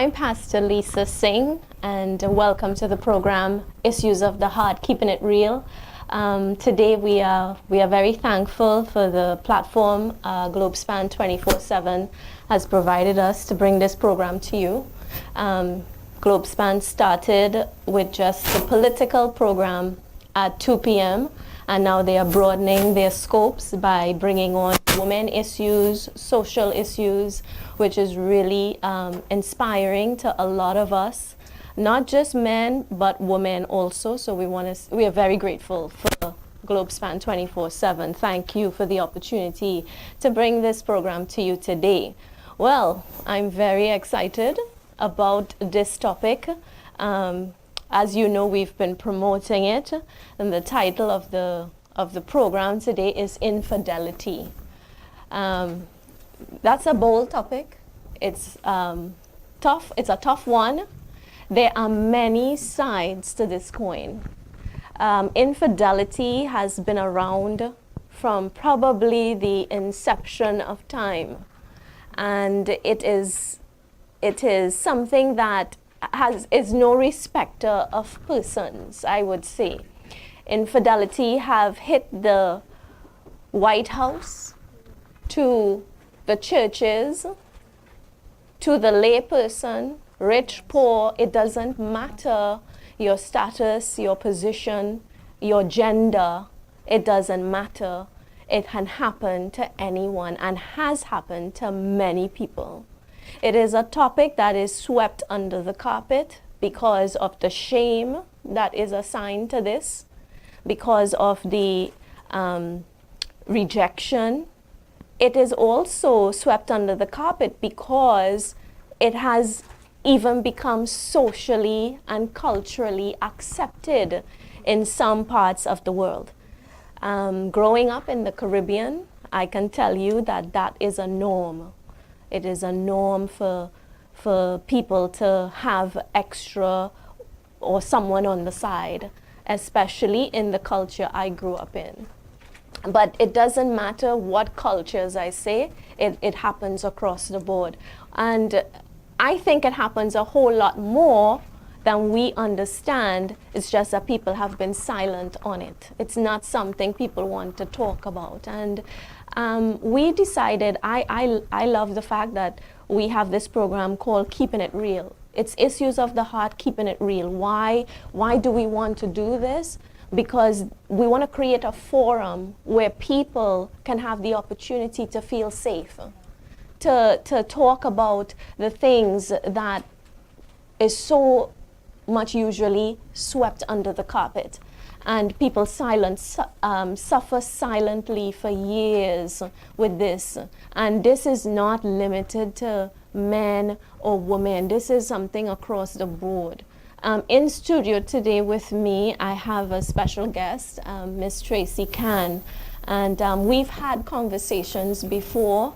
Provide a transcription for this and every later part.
I'm Pastor Lisa Singh, and welcome to the program Issues of the Heart, Keeping It Real. Today we are very thankful for the platform GlobeSpan 24/7 has provided us to bring this program to you. GlobeSpan started with just a political program at 2 p.m. and now they are broadening their scopes by bringing on women issues, social issues, which is really inspiring to a lot of us, not just men but women also. So we are very grateful for GlobeSpan 24/7. Thank you for the opportunity to bring this program to you today. Well, I'm very excited about this topic. As you know, we've been promoting it, and the title of the program today is Infidelity. That's a bold topic. It's tough. It's a tough one. There are many sides to this coin. Infidelity has been around from probably the inception of time, and it is something that is no respecter of persons, I would say. Infidelity have hit the White House, to the churches, to the lay person, rich, poor. It doesn't matter your status, your position, your gender. It doesn't matter. It can happen to anyone and has happened to many people. It is a topic that is swept under the carpet because of the shame that is assigned to this, because of the rejection. It is also swept under the carpet because it has even become socially and culturally accepted in some parts of the world. Growing up in the Caribbean, I can tell you that that is a norm. It is a norm for people to have extra or someone on the side, especially in the culture I grew up in. But it doesn't matter what cultures I say, it happens across the board. And I think it happens a whole lot more than we understand. It's just that people have been silent on it. It's not something people want to talk about. And we decided, I love the fact that we have this program called Keeping It Real. It's Issues of the Heart, Keeping It Real. Why do we want to do this? Because we want to create a forum where people can have the opportunity to feel safe, to talk about the things that is so much usually swept under the carpet. And people suffer silently for years with this. And this is not limited to men or women. This is something across the board. In studio today with me, I have a special guest, Miss Tracy Can. And we've had conversations before.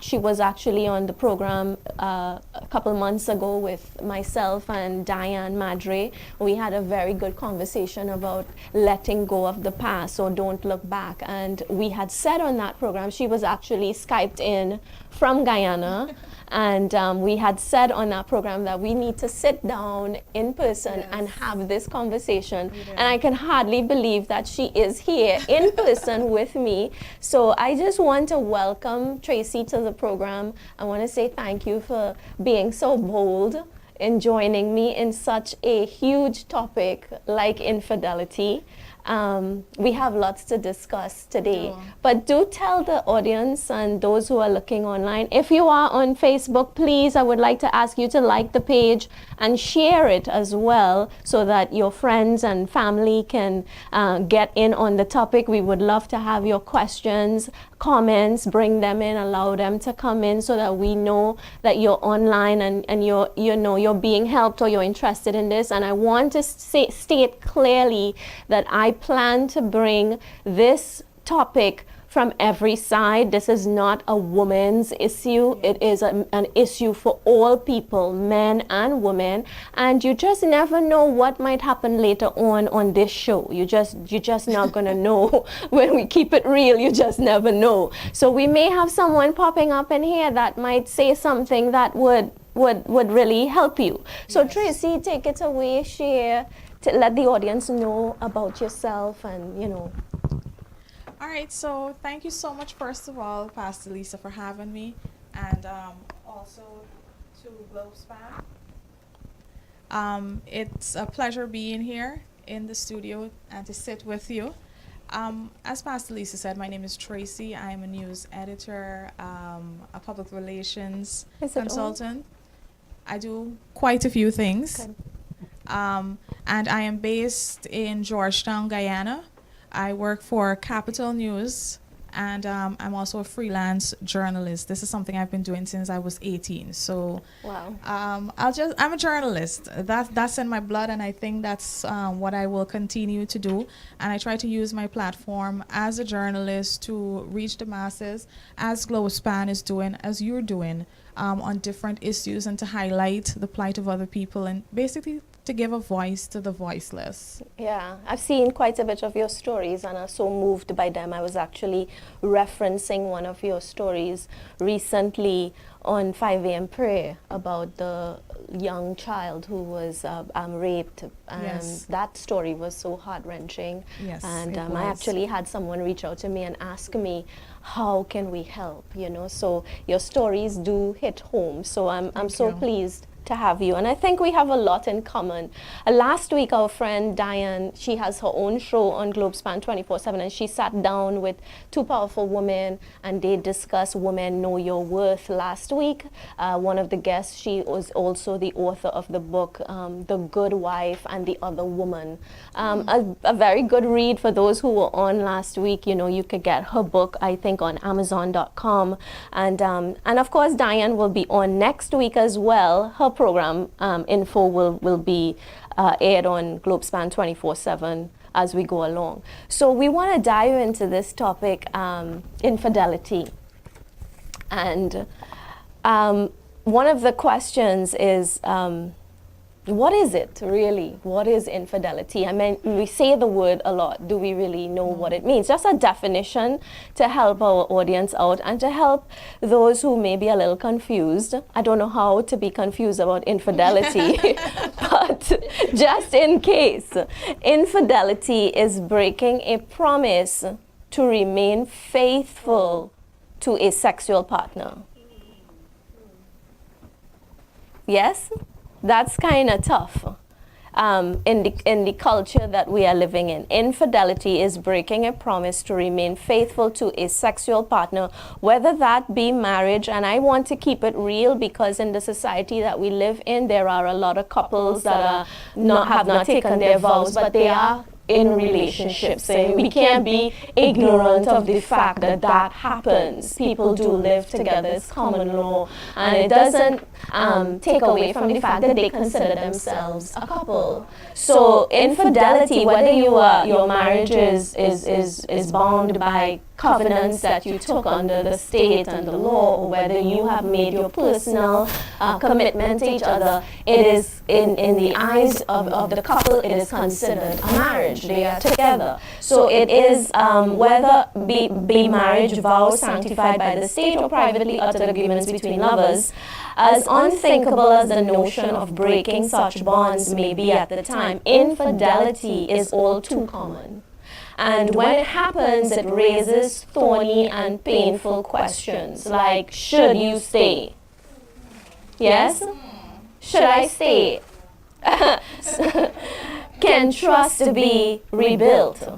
She was actually on the program a couple months ago with myself and Diane Madre. We had a very good conversation about letting go of the past, or don't look back. And we had said on that program, she was actually Skyped in from Guyana. And we had said on that program that we need to sit down in person and have this conversation. And I can hardly believe that she is here in person with me. So I just want to welcome Tracy to the program. I want to say thank you for being so bold in joining me in such a huge topic like infidelity. We have lots to discuss today, but do tell the audience and those who are looking online, if you are on Facebook, please, I would like to ask you to like the page and share it as well so that your friends and family can get in on the topic. We would love to have your questions, comments, bring them in, allow them to come in so that we know that you're online and you're being helped or you're interested in this. And I want to state clearly that I plan to bring this topic from every side. This is not a woman's issue. It is an issue for all people, men and women. And you just never know what might happen later on this show. You're just not gonna know. When we keep it real, you just never know. So we may have someone popping up in here that might say something that would would really help you. So Yes. Tracy, take it away, share, to let the audience know about yourself and, you know. All right, so thank you so much, first of all, Pastor Lisa, for having me, and also to Globespan. It's a pleasure being here in the studio and to sit with you. As Pastor Lisa said, my name is Tracy. I'm a news editor, a public relations Is it on? consultant. I do quite a few things. Good. And I am based in Georgetown, Guyana. I work for Capital News, and I'm also a freelance journalist. This is something I've been doing since I was 18. So Wow. I'm a journalist. That's in my blood, and I think that's what I will continue to do. And I try to use my platform as a journalist to reach the masses, as Globespan is doing, as you're doing, on different issues, and to highlight the plight of other people, and basically to give a voice to the voiceless. Yeah, I've seen quite a bit of your stories and I'm so moved by them. I was actually referencing one of your stories recently on 5 a.m. prayer about the young child who was raped. Yes. That story was so heart-wrenching. Yes, And it I was. actually had someone reach out to me and ask me, how can we help? You know, so your stories do hit home. So I'm Thank so you. pleased to have you, and I think we have a lot in common. Last week our friend Diane, she has her own show on Globespan 24/7, and she sat down with two powerful women and they discussed Women Know Your Worth last week. One of the guests, she was also the author of the book The Good Wife and the Other Woman. A very good read for those who were on last week. You know, you could get her book, I think, on Amazon.com, and of course Diane will be on next week as well. Her program info will be aired on Globespan 24/7 as we go along. So we want to dive into this topic, infidelity, and one of the questions is, what is it really? What is infidelity? I mean, we say the word a lot. Do we really know what it means? Just a definition to help our audience out and to help those who may be a little confused. I don't know how to be confused about infidelity, but just in case, infidelity is breaking a promise to remain faithful to a sexual partner. Yes? That's kind of tough in the culture that we are living in. Infidelity is breaking a promise to remain faithful to a sexual partner, whether that be marriage. And I want to keep it real because in the society that we live in, there are a lot of couples that have not taken their vows, but they are in relationships. And we can't be ignorant of the fact that that happens. People do live together. It's common law, and it doesn't take away from the fact that they consider themselves a couple. So infidelity, whether your marriage is bound by covenants that you took under the state and the law, or whether you have made your personal commitment to each other, it is in the eyes of the couple, it is considered a marriage. They are together. So it is whether be marriage vows sanctified by the state or privately uttered agreements between lovers. As unthinkable as the notion of breaking such bonds may be at the time, infidelity is all too common. And when it happens, it raises thorny and painful questions like, should you stay? Yes? Should I stay? Can trust be rebuilt?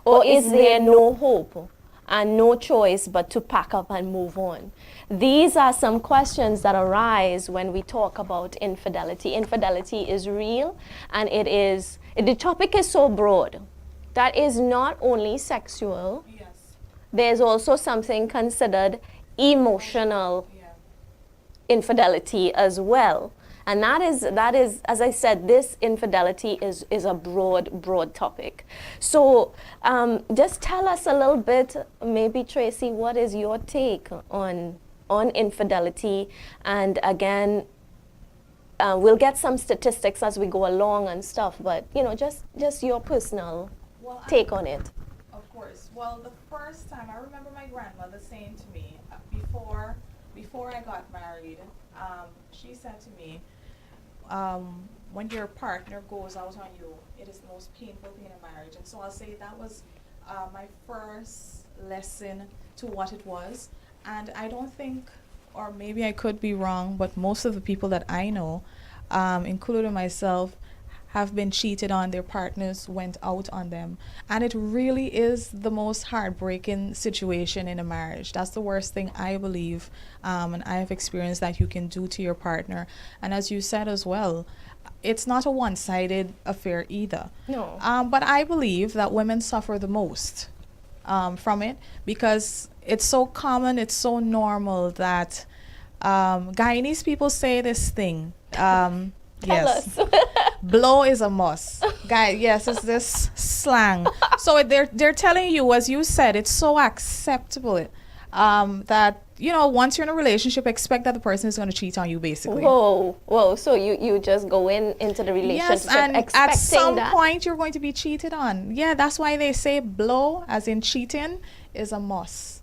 Or is there no hope and no choice but to pack up and move on? These are some questions that arise when we talk about infidelity. Infidelity is real, and the topic is so broad. That is not only sexual, Yes. there's also something considered emotional Yeah. infidelity as well. And that is, as I said, this infidelity is a broad topic. So just tell us a little bit, maybe Tracy, what is your take on infidelity? And again, we'll get some statistics as we go along and stuff, but just your personal take on it. Of course. Well, the first time I remember my grandmother saying to me before I got married, She said to me, when your partner goes out on you, it is the most painful thing in a marriage. And so I'll say that was my first lesson to what it was. And I don't think, or maybe I could be wrong, but most of the people that I know, including myself, have been cheated on. Their partners went out on them. And it really is the most heartbreaking situation in a marriage. That's the worst thing, I believe, and I have experienced, that you can do to your partner. And as you said as well, it's not a one-sided affair either. No. But I believe that women suffer the most from it, because it's so common, it's so normal that Guyanese people say this thing. Tell us. Blow is a must. Guy, yes, it's this slang. So they're telling you, as you said, it's so acceptable that, you know, once you're in a relationship, expect that the person is going to cheat on you, basically. Whoa. So you just go into the relationship, Yes, and expecting at some that? point you're going to be cheated on. Yeah, that's why they say blow, as in cheating, is a must.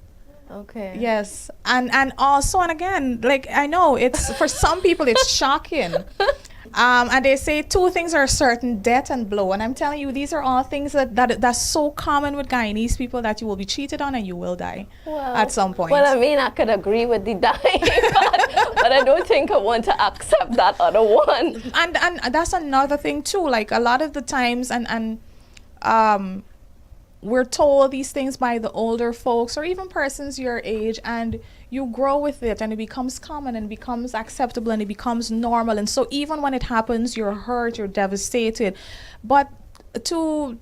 Okay. Yes, and also, and again, like, I know it's, for some people it's shocking. And they say two things are certain: death and blow. And I'm telling you, these are all things that's so common with Guyanese people, that you will be cheated on and you will die at some point. Well, I mean, I could agree with the dying part, but I don't think I want to accept that other one. And that's another thing too. Like, a lot of the times, and we're told these things by the older folks, or even persons your age, and you grow with it, and it becomes common, and becomes acceptable, and it becomes normal. And so even when it happens, you're hurt, you're devastated. But to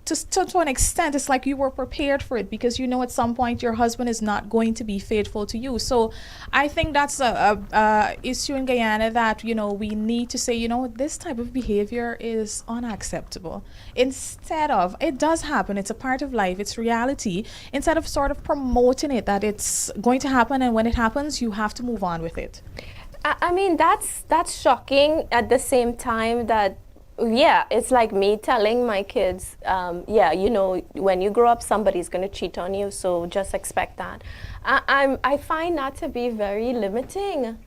an extent, it's like you were prepared for it, because you know at some point your husband is not going to be faithful to you. So I think that's a issue in Guyana, that, you know, we need to say, you know, this type of behavior is unacceptable. Instead of, it does happen, it's a part of life, it's reality, instead of sort of promoting it, that it's going to happen, and when it happens, you have to move on with it. I mean, that's shocking. At the same time, that, yeah, it's like me telling my kids, yeah, you know, when you grow up, somebody's going to cheat on you, so just expect that. I find that to be very limiting.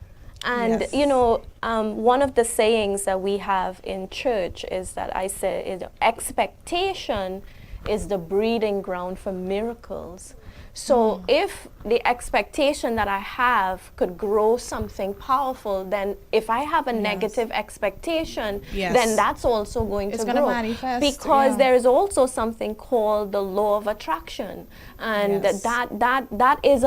And, Yes. you know, one of the sayings that we have in church is that I say, is expectation is the breeding ground for miracles. So if the expectation that I have could grow something powerful, then if I have a negative expectation, Yes. then that's also going It's to gonna grow. manifest, Because yeah. there is also something called the law of attraction, and Yes. that is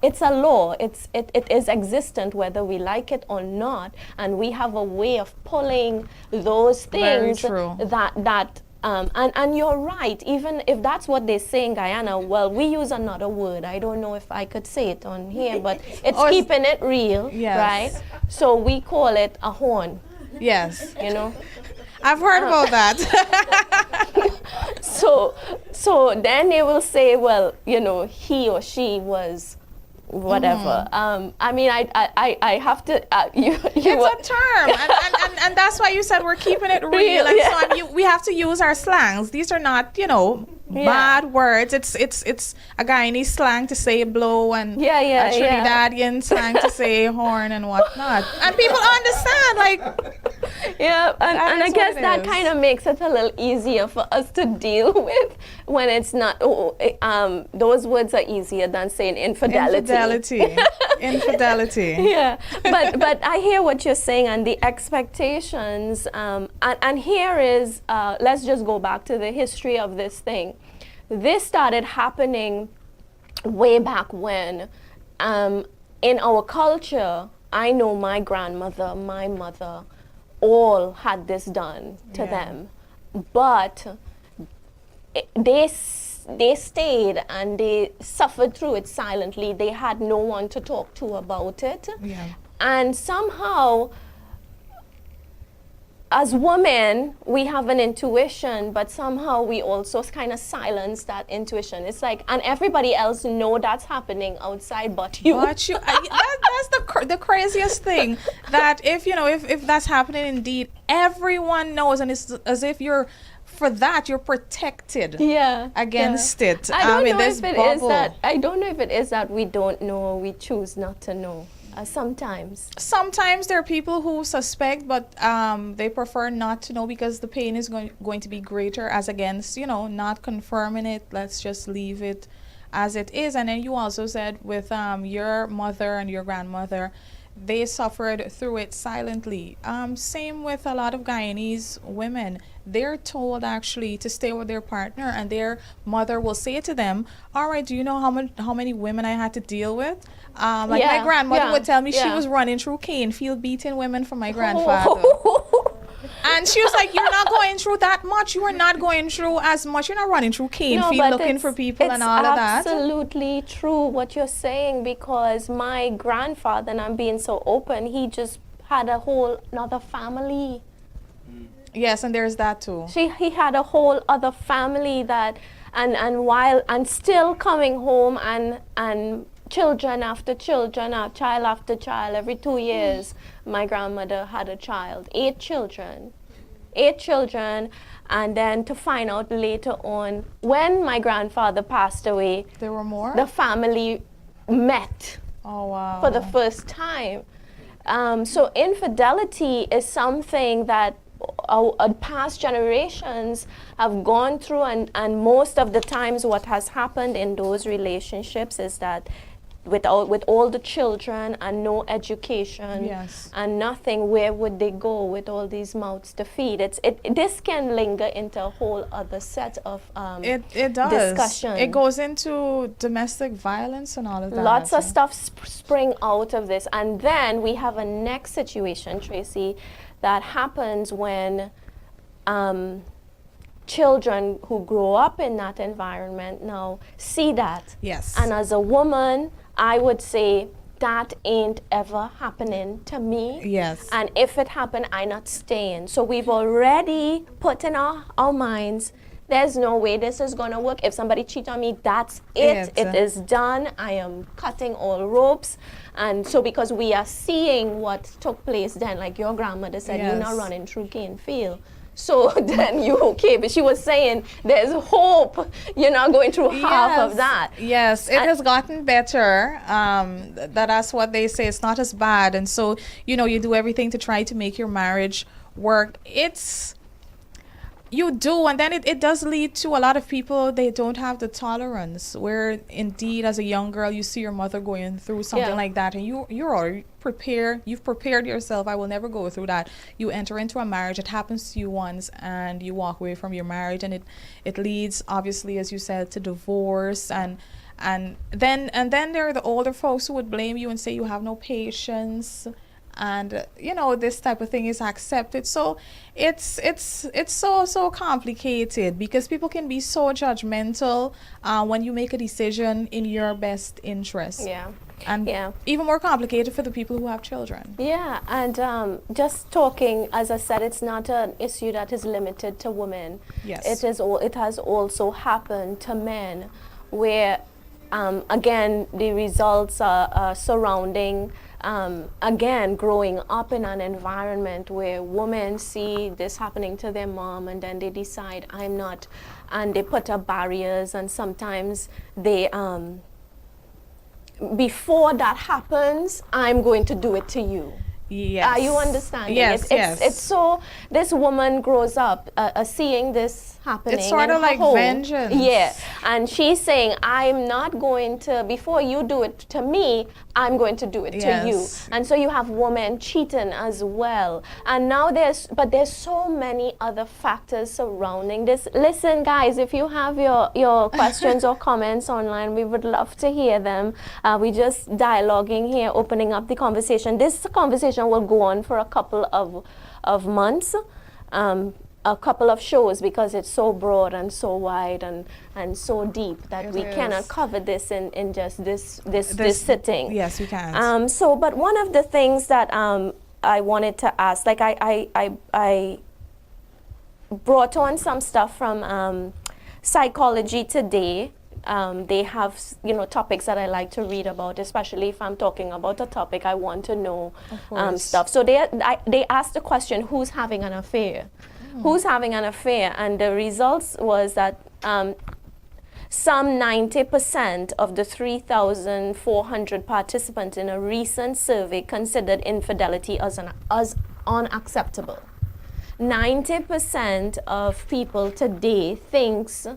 it's a law. It is existent whether we like it or not, and we have a way of pulling those Very things true. that and you're right, even if that's what they say in Guyana, well, we use another word. I don't know if I could say it on here, but it's Or keeping it real, Yes. right? So we call it a horn, Yes, you know? I've heard about that. So then they will say, well, you know, he or she was whatever. I mean, I have to, It's a term, and that's why you said we're keeping it real. And yeah. so we have to use our slangs. These are not, you know, bad words. It's a Guyanese slang to say blow, and Yeah, a Trinidadian slang to say horn and whatnot. And people understand, like, Yeah, and I is guess what it that is. kind of makes it a little easier for us to deal with when it's not, those words are easier than saying infidelity. Infidelity. Yeah, but I hear what you're saying, and the expectations, and here is, let's just go back to the history of this thing. This started happening way back when. In our culture, I know my grandmother, my mother, all had this done to Yeah. them, but they stayed and they suffered through it silently. They had no one to talk to about it. Yeah. And somehow, as women, we have an intuition, but somehow we also kind of silence that intuition. It's like, and everybody else know that's happening outside but you. But that's the craziest thing, that if that's happening indeed, everyone knows, and it's as if you're protected Yeah. against it. I don't in know this if it is bubble. that. I don't know if it is that we don't know or we choose not to know. Sometimes. Sometimes there are people who suspect, but they prefer not to know because the pain is going to be greater as against, not confirming it. Let's just leave it as it is. And then you also said with your mother and your grandmother, they suffered through it silently. Same with a lot of Guyanese women. They're told actually to stay with their partner, and their mother will say to them, all right, do you know how many women I had to deal with? Like my grandmother would tell me she was running through Canefield beating women for my grandfather. And she was like, you're not going through that much. You are not going through as much. You're not running through Canefield looking for people and all of that. It's absolutely true what you're saying, because my grandfather, and I'm being so open, he just had a whole another family. Yes, and there's that too. He had a whole other family that, and still coming home and children after children, child after child, every 2 years, my grandmother had a child, 8 children, and then to find out later on, when my grandfather passed away, there were more? The family met. Oh, wow. For the first time. So infidelity is something that past generations have gone through, and most of the times what has happened in those relationships is that with all the children and no education and nothing, where would they go with all these mouths to feed? This can linger into a whole other set of it does. discussion. It goes into domestic violence and all of that. Lots of stuff spring out of this. And then we have a next situation, Tracy, that happens when children who grow up in that environment now see that. Yes. And as a woman, I would say that ain't ever happening to me. Yes. And if it happened, I not staying. So we've already put in our minds, there's no way this is going to work. If somebody cheats on me, that's it. It is done. I am cutting all ropes. And so because we are seeing what took place then, like your grandmother said, you're not running through Canefield. So then you're okay. But she was saying there's hope. You're not going through half of that. Yes, it has gotten better. That's what they say. It's not as bad. And so, you do everything to try to make your marriage work. You do, and then it does lead to a lot of people, they don't have the tolerance, where indeed as a young girl you see your mother going through something like that, and you're already prepared, you've prepared yourself, I will never go through that. You enter into a marriage, it happens to you once, and you walk away from your marriage, and it leads, obviously, as you said, to divorce, and then there are the older folks who would blame you and say you have no patience. And this type of thing is accepted. So it's so complicated, because people can be so judgmental when you make a decision in your best interest. And even more complicated for the people who have children. And just talking, as I said, it's not an issue that is limited to women. Yes. It has also happened to men, where again the results are surrounding again, growing up in an environment where women see this happening to their mom, and then they decide, I'm not, and they put up barriers, and sometimes they, before that happens, I'm going to do it to you. Yes. Are you understanding? Yes, It's so, this woman grows up seeing this happening. It's sort of like home. vengeance. Yeah, and she's saying, I'm not going to, before you do it to me, I'm going to do it to you. And so you have women cheating as well. And now there's so many other factors surrounding this. Listen, guys, if you have your questions or comments online, we would love to hear them. We just dialoguing here, opening up the conversation. This conversation will go on for a couple of months. A couple of shows, because it's so broad and so wide and so deep that we cannot cover this in just this sitting. Yes, we can. But one of the things that I wanted to ask, like I brought on some stuff from Psychology Today. They have topics that I like to read about, especially if I'm talking about a topic I want to know stuff. So they asked the question, who's having an affair? Who's having an affair? And the results was that Some 90% of the 3,400 participants in a recent survey considered infidelity as unacceptable. 90% of people today thinks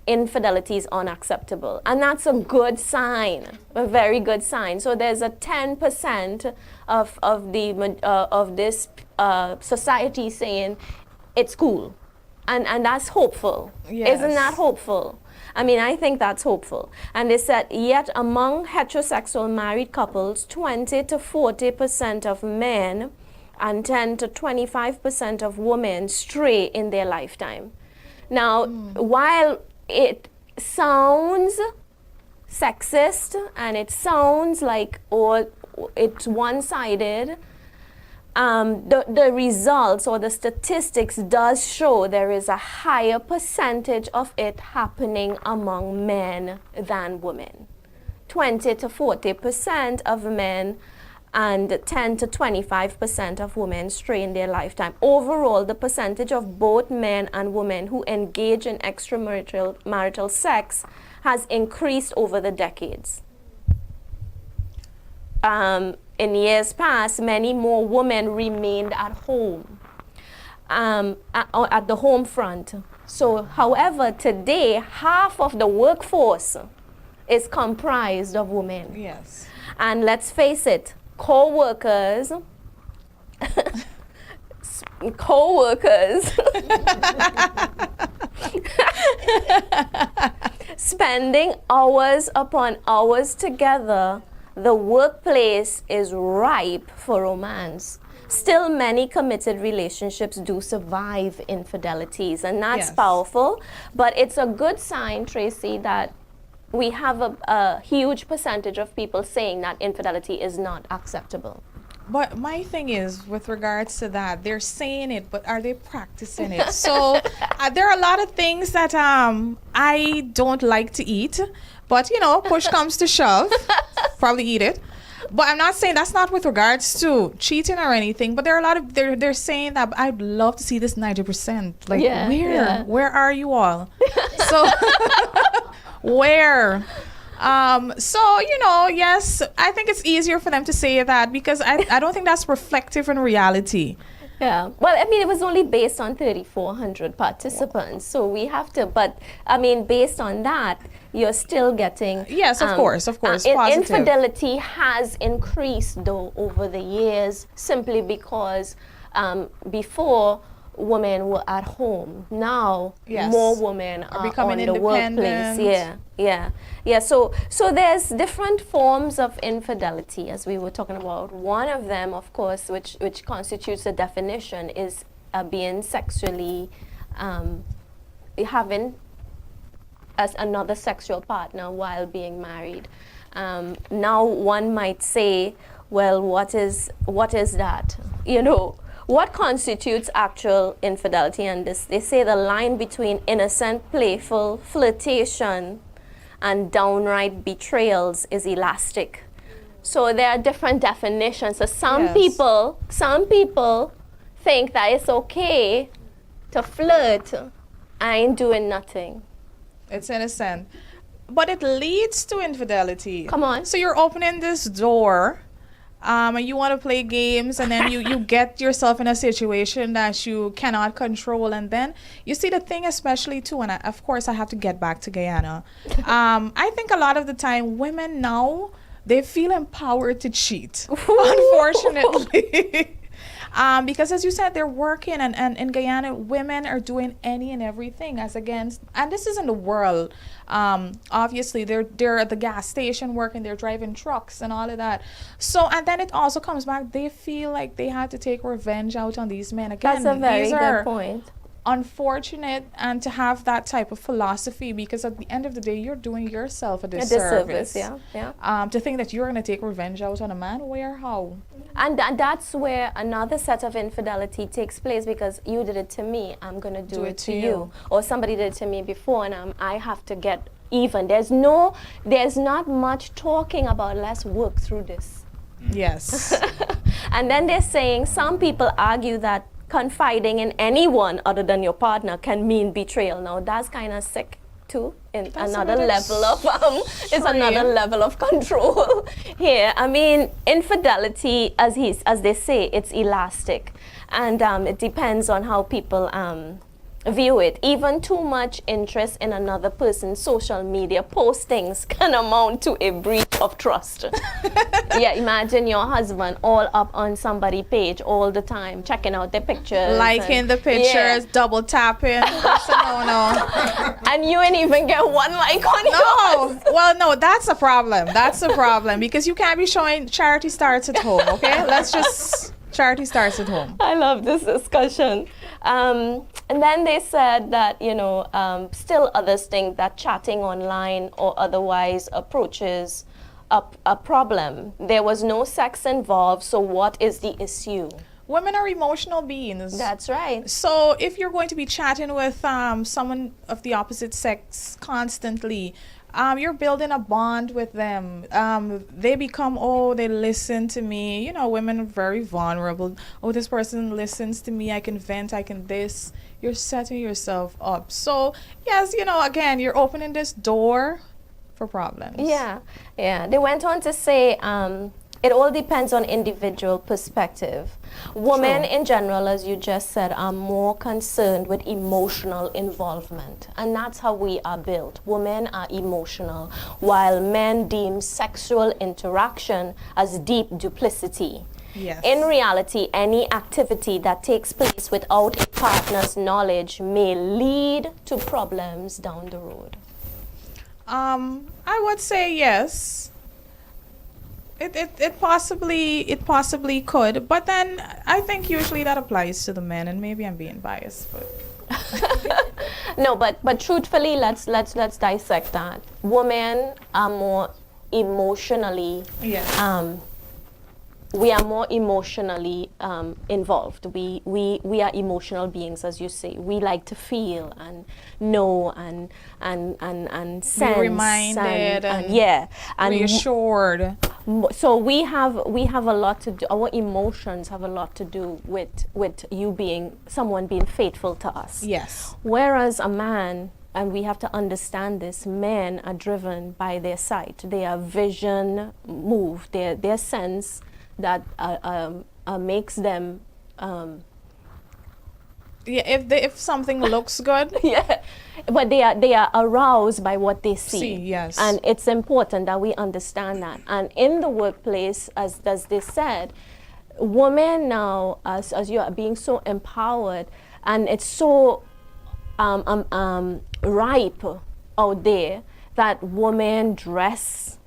infidelity is unacceptable, and that's a good sign, a very good sign. So there's a 10% of this society saying it's cool, and that's hopeful. Yes. Isn't that hopeful? I mean, I think that's hopeful. And they said, yet among heterosexual married couples, 20 to 40% of men and 10 to 25% of women stray in their lifetime. Now, while it sounds sexist and it sounds like, or it's one-sided, the results or the statistics does show there is a higher percentage of it happening among men than women. 20 to 40% of men and 10 to 25% of women stray in their lifetime. Overall, the percentage of both men and women who engage in extramarital sex has increased over the decades. In years past, many more women remained at home, at the home front. So, however, today, half of the workforce is comprised of women. Yes. And let's face it, co-workers, spending hours upon hours together, the workplace is ripe for romance. Still, many committed relationships do survive infidelities, and that's powerful. But it's a good sign, Tracy, that we have a huge percentage of people saying that infidelity is not acceptable. But my thing is, with regards to that, they're saying it, but are they practicing it? So there are a lot of things that I don't like to eat, but you know, push comes to shove, probably eat it. But I'm not saying that's not with regards to cheating or anything. But there are a lot of they're saying that I'd love to see this 90%. Like where are you all? So where? So, you know, yes, I think it's easier for them to say that because I don't think that's reflective in reality. Yeah. Well, I mean, it was only based on 3,400 participants. So we have to, but I mean, based on that, you're still getting... Yes, of course, positive. Infidelity has increased, though, over the years, simply because before, women were at home. Now, more women are becoming on the workplace. Yeah. So there's different forms of infidelity, as we were talking about. One of them, of course, which constitutes a definition, is being sexually, having as another sexual partner while being married. Now, one might say, well, what is that? You know, what constitutes actual infidelity? And this, they say the line between innocent, playful flirtation and downright betrayals is elastic. So there are different definitions. So some people think that it's okay to flirt. I ain't doing nothing. It's innocent. But it leads to infidelity. Come on. So you're opening this door. And you want to play games, and then you get yourself in a situation that you cannot control. And then you see the thing, especially too, and of course I have to get back to Guyana. I think a lot of the time women now, they feel empowered to cheat, unfortunately. Because as you said, they're working, and in Guyana, women are doing any and everything as against, and this is in the world. Obviously, they're at the gas station working, they're driving trucks and all of that. So, and then it also comes back, they feel like they had to take revenge out on these men. Again, that's a very good point. Unfortunate, and to have that type of philosophy, because at the end of the day, you're doing yourself a disservice. To think that you're going to take revenge out on a man, where, how? And that's where another set of infidelity takes place, because you did it to me, I'm going to do it to you. Or somebody did it to me before, and I have to get even. There's not much talking about, let's work through this. Yes. And then they're saying, some people argue that confiding in anyone other than your partner can mean betrayal. Now, that's kind of sick. too. In That's another level of it's another level of control here. I mean, infidelity, as they say, it's elastic, and it depends on how people view it. Even too much interest in another person's social media postings can amount to a breach of trust. Yeah, imagine your husband all up on somebody's page all the time, checking out their pictures, liking the pictures, double tapping. That's a no. And you ain't even get one like on yours. Well, no, that's a problem. That's a problem because you can't be showing charity starts at home. Okay, let's just charity starts at home. I love this discussion. And then they said that, still others think that chatting online or otherwise approaches a problem. There was no sex involved, so what is the issue? Women are emotional beings. That's right. So if you're going to be chatting with someone of the opposite sex constantly, you're building a bond with them. They become, they listen to me. Women are very vulnerable. Oh, this person listens to me. I can vent. I can this. You're setting yourself up. So, yes, again, you're opening this door for problems. Yeah. They went on to say it all depends on individual perspective. Women in general, as you just said, are more concerned with emotional involvement. And that's how we are built. Women are emotional, while men deem sexual interaction as deep duplicity. Yes. In reality, any activity that takes place without a partner's knowledge may lead to problems down the road. I would say yes. It possibly could, but then I think usually that applies to the men, and maybe I'm being biased, but no, but truthfully, let's dissect that. Women are more emotionally we are more emotionally involved. We are emotional beings, as you say. We like to feel and know and sense. Be reminded and reassured. So we have a lot to do. Our emotions have a lot to do with someone being faithful to us. Yes. Whereas a man, and we have to understand this, men are driven by their sight, their vision move, their sense that makes them if something looks good, but they are aroused by what they see. Yes. And it's important that we understand that. And in the workplace, as they said, women now, as you are being so empowered, and it's so ripe out there that women dress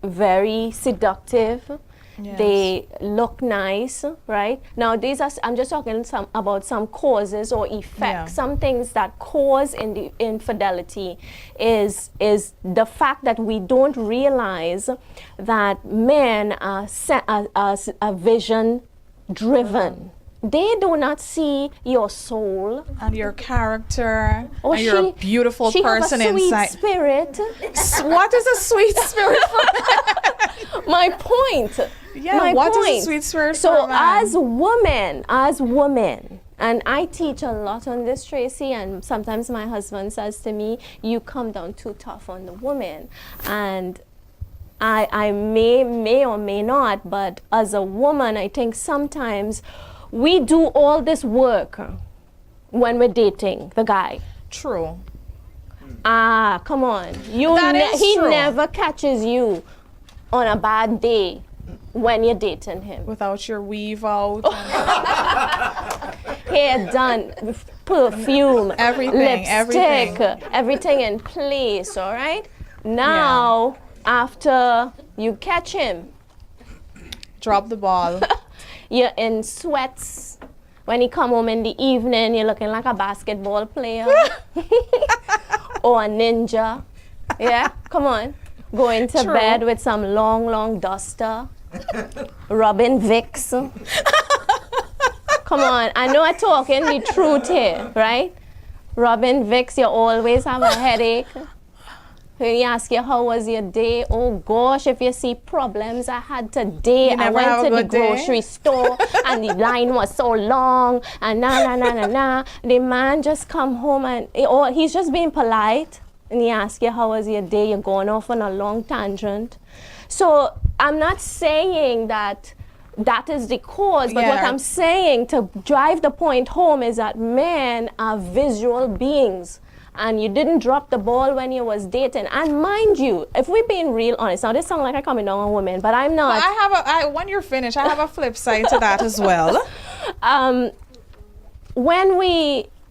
very seductive. Yes. They look nice, right? Now, I'm just talking about some causes or effects. Yeah. Some things that cause infidelity is the fact that we don't realize that men are vision driven. They do not see your soul and your character, and you're a beautiful person inside. She has a sweet spirit. What is a sweet spirit for My point. Yeah, what is a sweet spirit for a man? So as women, and I teach a lot on this, Tracy, and sometimes my husband says to me, you come down too tough on the woman. And I may or may not, but as a woman, I think sometimes we do all this work when we're dating the guy. True. Come on. He never catches you on a bad day when you're dating him. Without your weave out. Hair done, perfume, everything, lipstick, everything in place, all right? Now, after you catch him, drop the ball. You're in sweats. When you come home in the evening, you're looking like a basketball player or a ninja. Yeah, come on. Going to bed with some long duster, rubbing Vicks. Come on, I know I'm talking the truth here, right? Rubbing Vicks, you always have a headache. When he ask you, how was your day? Oh gosh, if you see problems I had today, I went to the grocery store and the line was so long and The man just come home and he's just being polite. and he asks you how was your day, you're going off on a long tangent. So I'm not saying that that is the cause, but what I'm saying to drive the point home is that men are visual beings. And you didn't drop the ball when you was dating. And mind you, if we're being real honest, now this sounds like I'm coming down on women, but I'm not. But when you're finished, I have a flip side to that as well.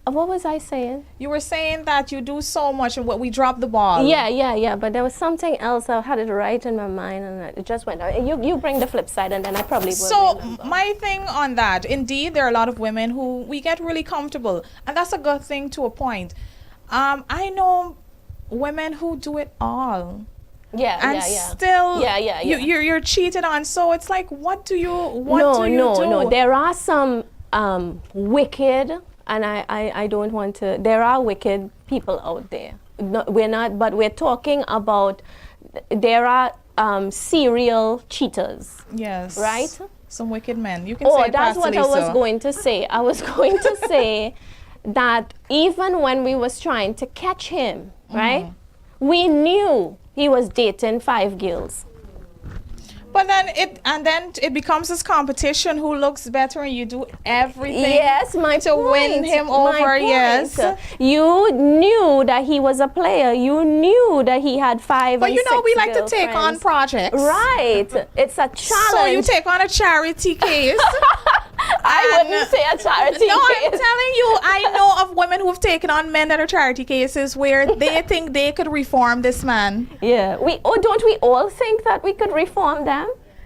What was I saying? You were saying that you do so much and what we drop the ball. Yeah, but there was something else. I had it right in my mind and it just went out. You bring the flip side and then I probably will. So my thing on that, indeed, there are a lot of women who we get really comfortable, and that's a good thing to a point. I know women who do it all. Still, you're cheated on. So it's like, what do you do? No. There are some wicked, and I don't want to. There are wicked people out there. No, we're not, but we're talking about. There are serial cheaters. Yes. Right. Some wicked men. You can say that's what I was going to say. I was going to say that even when we was trying to catch him, right, we knew he was dating 5 girls. But then it becomes this competition who looks better, and you do everything to win him over. Yes, you knew that he was a player. You knew that he had 5. But and you know, 6 we like to girlfriends. take on projects. Right, it's a challenge. So you take on a charity case. I wouldn't say a charity case. No, I'm telling you, I know of women who've taken on men that are charity cases where they think they could reform this man. Yeah, don't we all think that we could reform them?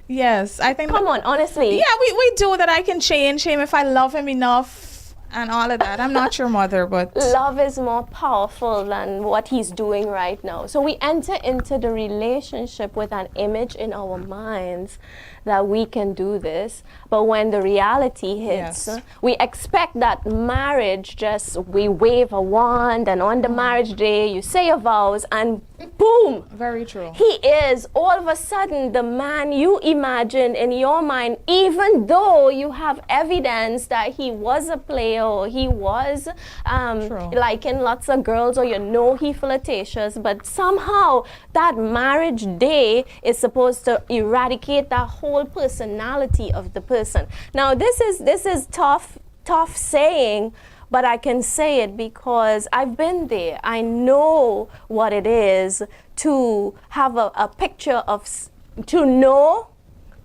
Yes, I think. Come on, honestly. Yeah, we do that. I can change him if I love him enough and all of that. I'm not your mother, but love is more powerful than what he's doing right now. So we enter into the relationship with an image in our minds that we can do this, but when the reality hits, we expect that marriage, just we wave a wand and on the marriage day you say your vows and boom, very true, he is all of a sudden the man you imagine in your mind, even though you have evidence that he was a player or he was liking lots of girls, or he flirtatious, but somehow that marriage day is supposed to eradicate that whole personality of the person. Now this is tough saying, but I can say it because I've been there. I know what it is to have a picture of, to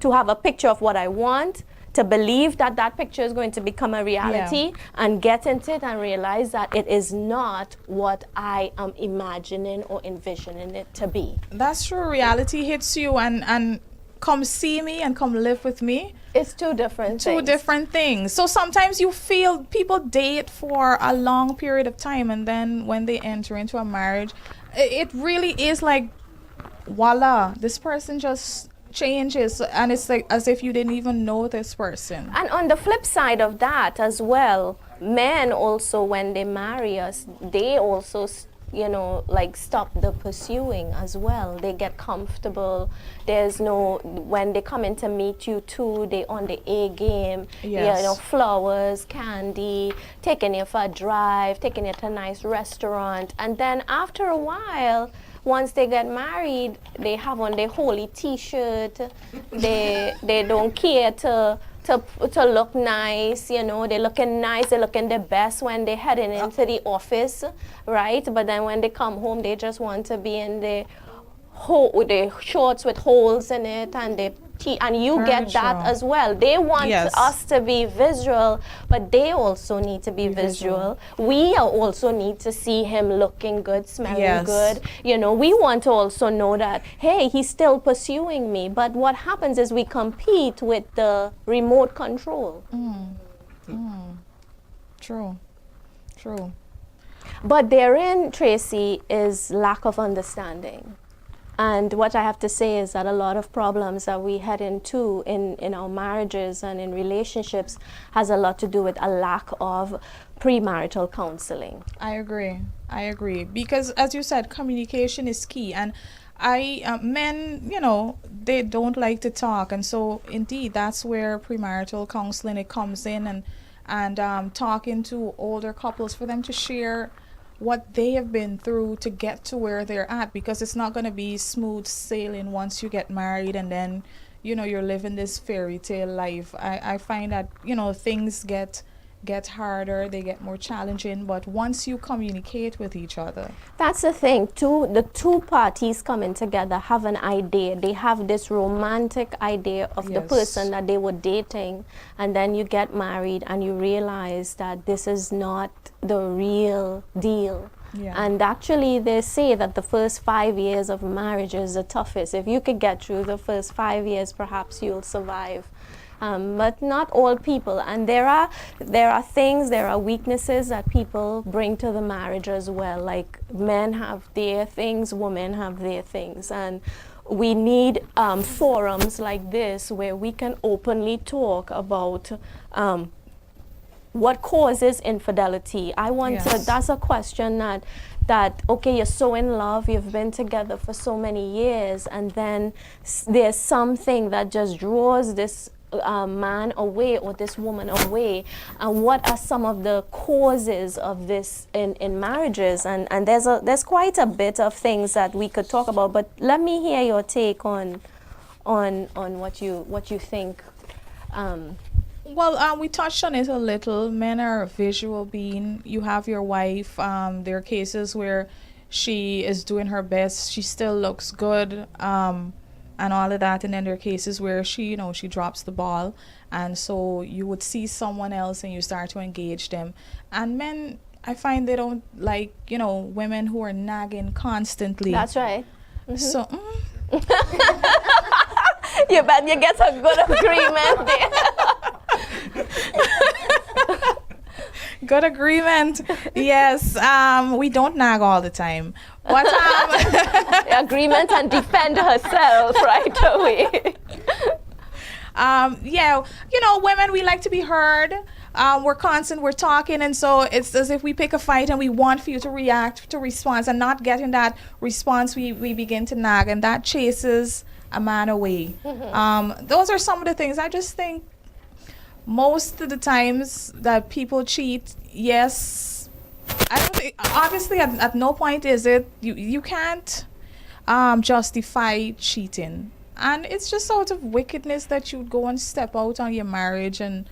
have a picture of what I want, to believe that that picture is going to become a reality, and get into it and realize that it is not what I am imagining or envisioning it to be. That's true. Reality hits you and come see me and come live with me. It's two different things. So sometimes you feel people date for a long period of time, and then when they enter into a marriage, it really is like, voila, this person just changes, and it's like as if you didn't even know this person. And on the flip side of that as well, men also, when they marry us, they also stop the pursuing as well. They get comfortable. There's when they come in to meet you too, they on the A game. Flowers, candy, taking you for a drive, taking you to a nice restaurant, and then after a while, once they get married, they have on their holy T-shirt. They don't care to look nice, they're looking nice, they're looking their best when they're heading into the office, right? But then when they come home, they just want to be in the shorts with holes in it, and you get that as well. They want us to be visual, but they also need to be visual. We also need to see him looking good, smelling good. We want to also know that, hey, he's still pursuing me. But what happens is we compete with the remote control. True. But therein, Tracy, is lack of understanding. And what I have to say is that a lot of problems that we head into in our marriages and in relationships has a lot to do with a lack of premarital counseling. I agree. Because as you said, communication is key. And men, they don't like to talk. And so indeed, that's where premarital counseling, it comes in, and talking to older couples for them to share what they have been through to get to where they're at, because it's not going to be smooth sailing once you get married and then, you know, you're living this fairy tale life. I find that, you know, things get harder, they get more challenging, but once you communicate with each other. That's the thing. The two parties coming together have an idea. They have this romantic idea of the Yes. person that they were dating, and then you get married and you realize that this is not the real deal. Yeah. And actually they say that the first 5 years of marriage is the toughest. If you could get through the first 5 years, perhaps you'll survive. But not all people, and there are things, there are weaknesses that people bring to the marriage as well. Like men have their things, women have their things, and we need forums like this where we can openly talk about what causes infidelity. I want to. Yes. That's a question that okay, you're so in love, you've been together for so many years, and then there's something that just draws this man away or this woman away, and what are some of the causes of this in marriages, and there's quite a bit of things that we could talk about, but let me hear your take on what you think. Well, we touched on it a little. Men are a visual being. You have your wife. There are cases where she is doing her best, she still looks good, and all of that, and then there are cases where she drops the ball, and so you would see someone else and you start to engage them. And men, I find they don't like women who are nagging constantly. That's right. So You bet you get a good agreement there. good agreement. Yes, we don't nag all the time, but Agreement and defend herself right away. yeah, women, we like to be heard. We're constant, we're talking, and so it's as if we pick a fight and we want for you to react to response, and not getting that response, we begin to nag, and that chases a man away. Those are some of the things. I just think most of the times that people cheat, yes, I don't think, obviously at no point is it, you can't justify cheating, and it's just out of wickedness that you'd go and step out on your marriage and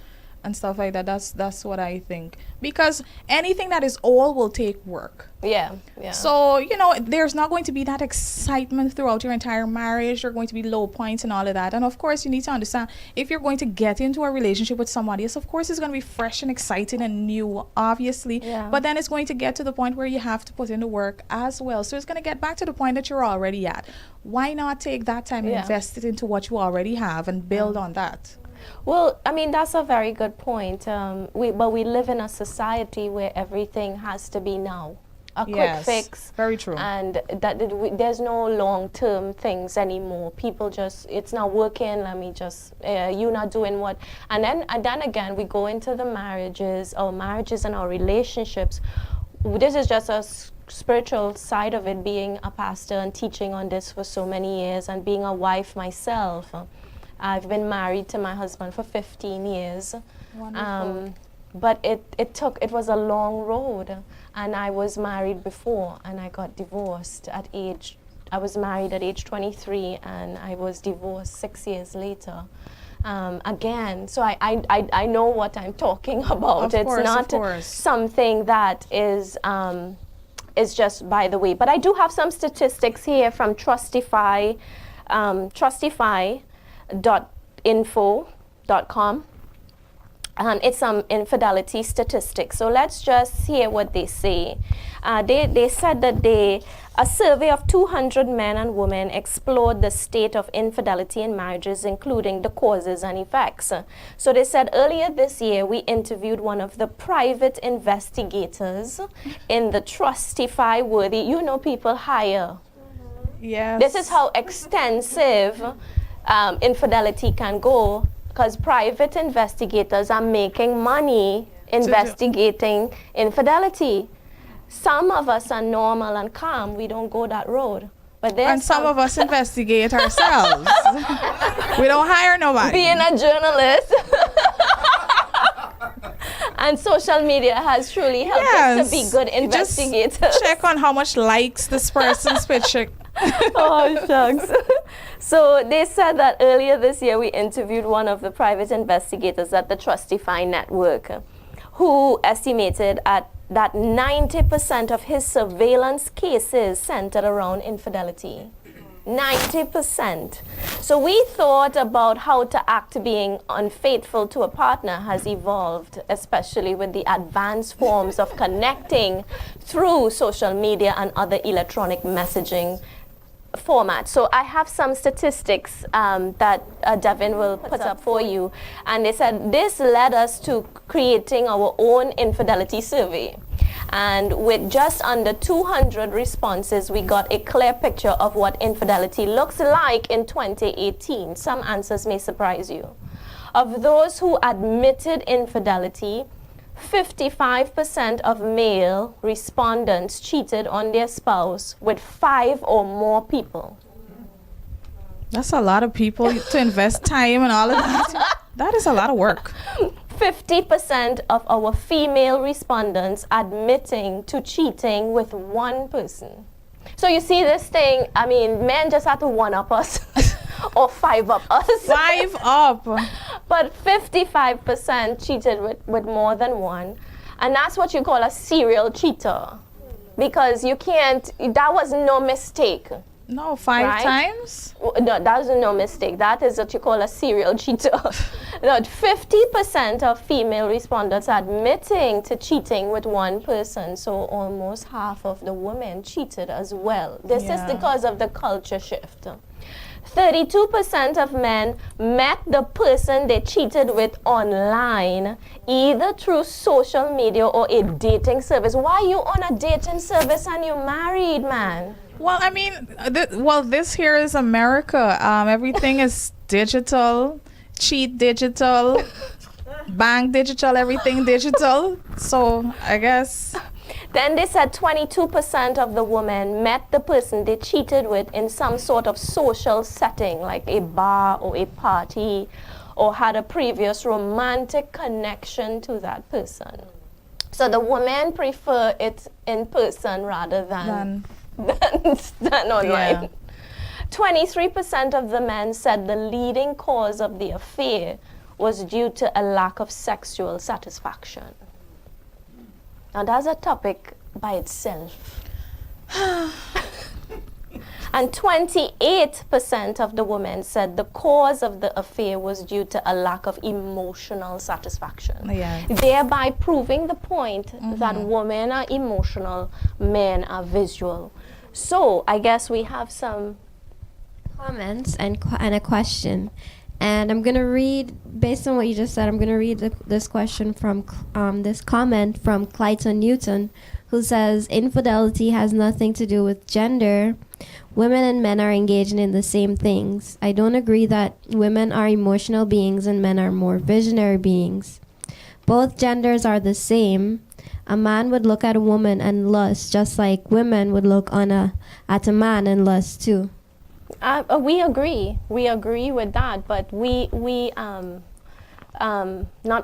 stuff like that. That's what I think, because anything that is old will take work. Yeah. So there's not going to be that excitement throughout your entire marriage. There are going to be low points and all of that, and of course you need to understand, if you're going to get into a relationship with somebody else, of course it's going to be fresh and exciting and new, obviously. Yeah. But then it's going to get to the point where you have to put in the work as well, so it's going to get back to the point that you're already at. Why not take that time and invest it into what you already have and build on that? Well, I mean, that's a very good point. But we live in a society where everything has to be now. A quick fix. Very true. And there's no long-term things anymore. People just, it's not working, let me just, you're not doing what. And then again, we go into the marriages and our relationships. This is just a spiritual side of it, being a pastor and teaching on this for so many years, and being a wife myself. I've been married to my husband for 15 years. Wonderful. But it was a long road, and I was married before, and I got divorced I was married at age 23, and I was divorced 6 years later. Again, so I know what I'm talking about. It's not something that is just by the way. But I do have some statistics here from Trustify, Trustify.info.com. And it's some infidelity statistics. So let's just hear what they say. They said that a survey of 200 men and women explored the state of infidelity in marriages, including the causes and effects. So they said earlier this year, we interviewed one of the private investigators in the Trustify worthy. People hire. Yes. This is how extensive infidelity can go, because private investigators are making money investigating infidelity. Some of us are normal and calm. We don't go that road. But and some of us investigate ourselves. We don't hire nobody. Being a journalist. And social media has truly helped us to be good investigators. Just check on how much likes this person's picture. Oh, shucks. So they said that earlier this year we interviewed one of the private investigators at the Trustify Network who estimated that 90% of his surveillance cases centered around infidelity. 90%. So we thought about how to act being unfaithful to a partner has evolved, especially with the advanced forms of connecting through social media and other electronic messaging format. So I have some statistics that Devin will put up for you. And they said this led us to creating our own infidelity survey. And with just under 200 responses, we got a clear picture of what infidelity looks like in 2018. Some answers may surprise you. Of those who admitted infidelity, 55% of male respondents cheated on their spouse with 5 or more people. That's a lot of people to invest time and all of that. That is a lot of work. 50% of our female respondents admitting to cheating with one person. So you see this thing, I mean, men just have to one-up us or 5-up us. 5-up. But 55% cheated with more than one. And that's what you call a serial cheater. Because you can't, that was no mistake. No, 5 times? No, that's no mistake. That is what you call a serial cheater. No, 50% of female respondents admitting to cheating with one person. So almost half of the women cheated as well. This is because of the culture shift. 32% of men met the person they cheated with online, either through social media or a dating service. Why are you on a dating service and you're married, man? Well, I mean, this here is America. Everything is digital, cheat digital, bank digital, everything digital. So I guess. Then they said 22% of the women met the person they cheated with in some sort of social setting, like a bar or a party, or had a previous romantic connection to that person. So the women prefer it in person rather than online. 23% of the men said the leading cause of the affair was due to a lack of sexual satisfaction. Now that's a topic by itself. And 28% of the women said the cause of the affair was due to a lack of emotional satisfaction. Thereby proving the point that women are emotional, men are visual. So I guess we have some comments and a question. And I'm going to read, based on what you just said, I'm going to read this question from, this comment from Clayton Newton, who says, infidelity has nothing to do with gender. Women and men are engaging in the same things. I don't agree that women are emotional beings and men are more visionary beings. Both genders are the same. A man would look at a woman and lust, just like women would look at a man and lust too. We agree. We agree with that, but we not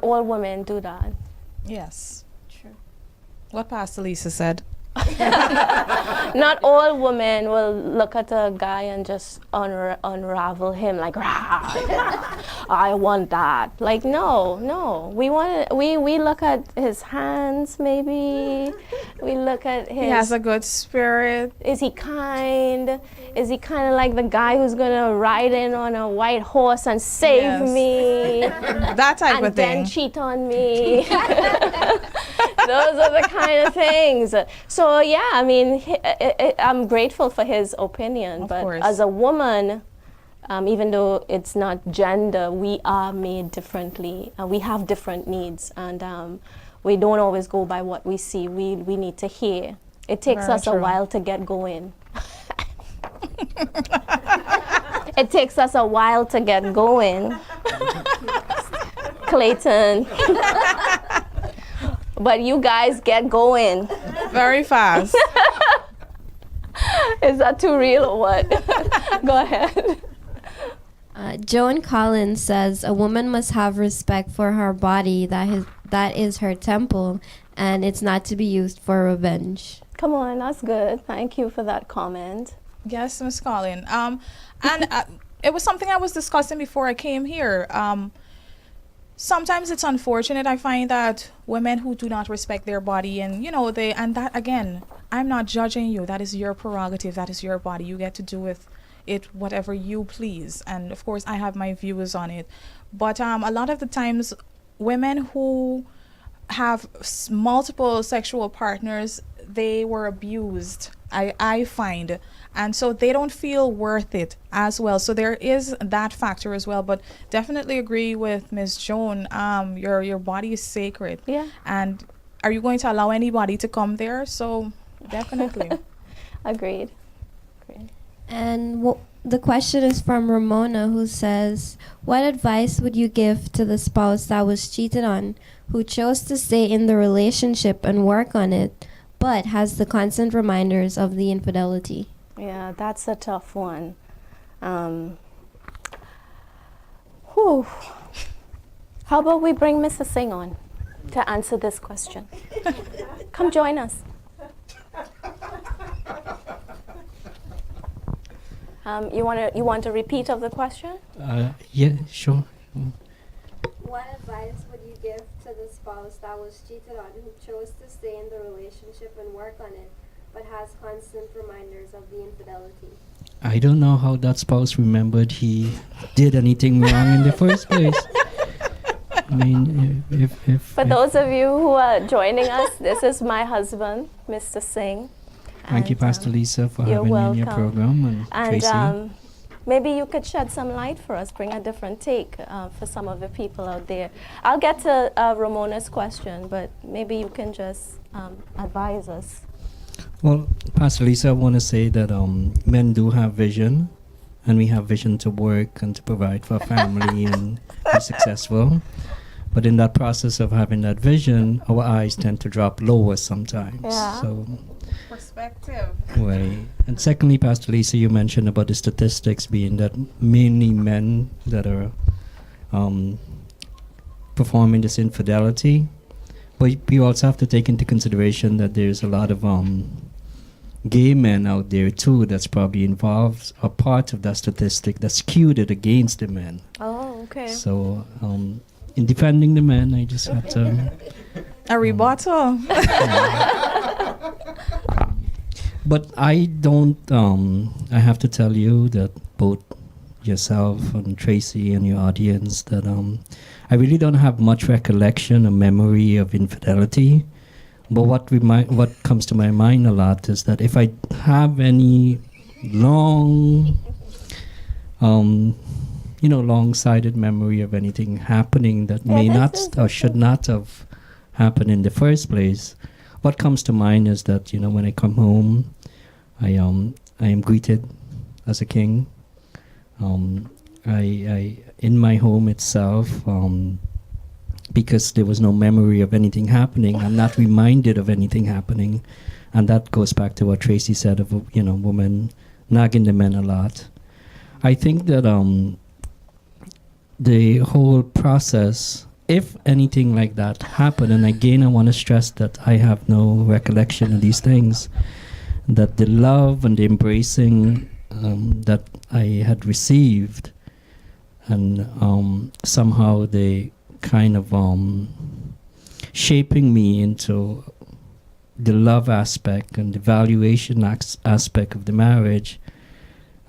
all women do that. Yes. True. What Pastor Lisa said. Not all women will look at a guy and just unravel him like, I want that. Like, no. We look at his hands, maybe. We look at his. He has a good spirit. Is he kind? Is he kind of like the guy who's gonna ride in on a white horse and save me? That type of thing. And then cheat on me. Those are the kind of things. So yeah, I mean, I'm grateful for his opinion. Of but course. As a woman, even though it's not gender, we are made differently. We have different needs, and we don't always go by what we see. We need to hear. It takes us a while to get going. It takes us a while to get going. Clayton. But you guys get going. Very fast. Is that too real or what? Go ahead. Joan Collins says a woman must have respect for her body that is her temple, and it's not to be used for revenge. Come on, that's good. Thank you for that comment. Yes, Miss Colin. And it was something I was discussing before I came here. Sometimes it's unfortunate. I find that women who do not respect their body, and and that again, I'm not judging you. That is your prerogative. That is your body. You get to do with it whatever you please. And of course, I have my views on it. But a lot of the times, women who have multiple sexual partners, they were abused, I find, and so they don't feel worth it as well. So there is that factor as well. But definitely agree with Ms. Joan. Your body is sacred. Yeah. And are you going to allow anybody to come there? So definitely. Agreed. And the question is from Ramona, who says, what advice would you give to the spouse that was cheated on, who chose to stay in the relationship and work on it, but has the constant reminders of the infidelity? Yeah, that's a tough one. How about we bring Mr. Singh on to answer this question? Come join us. You want a repeat of the question? Yeah, sure. What advice would you give to the spouse that was cheated on, who chose to stay in the relationship and work on it, but has constant reminders of the infidelity? I don't know how that spouse remembered he did anything wrong in the first place. I mean, if For those of you who are joining us, this is my husband, Mr. Singh. Thank you, Pastor Lisa, for having me in your program, and Tracy. Maybe you could shed some light for us, bring a different take for some of the people out there. I'll get to Ramona's question, but maybe you can just advise us. Well, Pastor Lisa, I want to say that men do have vision, and we have vision to work and to provide for our family and be successful. But in that process of having that vision, our eyes tend to drop lower sometimes. Yeah. So, Perspective. right. And secondly, Pastor Lisa, you mentioned about the statistics being that many men that are performing this infidelity. But we also have to take into consideration that there's a lot of gay men out there too that's probably involved, a part of that statistic that's skewed it against the men. Oh, okay. So in defending the men, I just had to... A rebuttal. But I don't, I have to tell you that both yourself and Tracy and your audience, that I really don't have much recollection or memory of infidelity. But what comes to my mind a lot is that if I have any long-sighted memory of anything happening that may not or should not have happened in the first place, what comes to mind is that, when I come home, I am greeted as a king. I in my home itself, because there was no memory of anything happening, I'm not reminded of anything happening, and that goes back to what Tracy said of women nagging the men a lot. I think that the whole process, if anything like that happened, and again I want to stress that I have no recollection of these things, that the love and the embracing that I had received, and somehow they kind of shaping me into the love aspect and the valuation aspect of the marriage,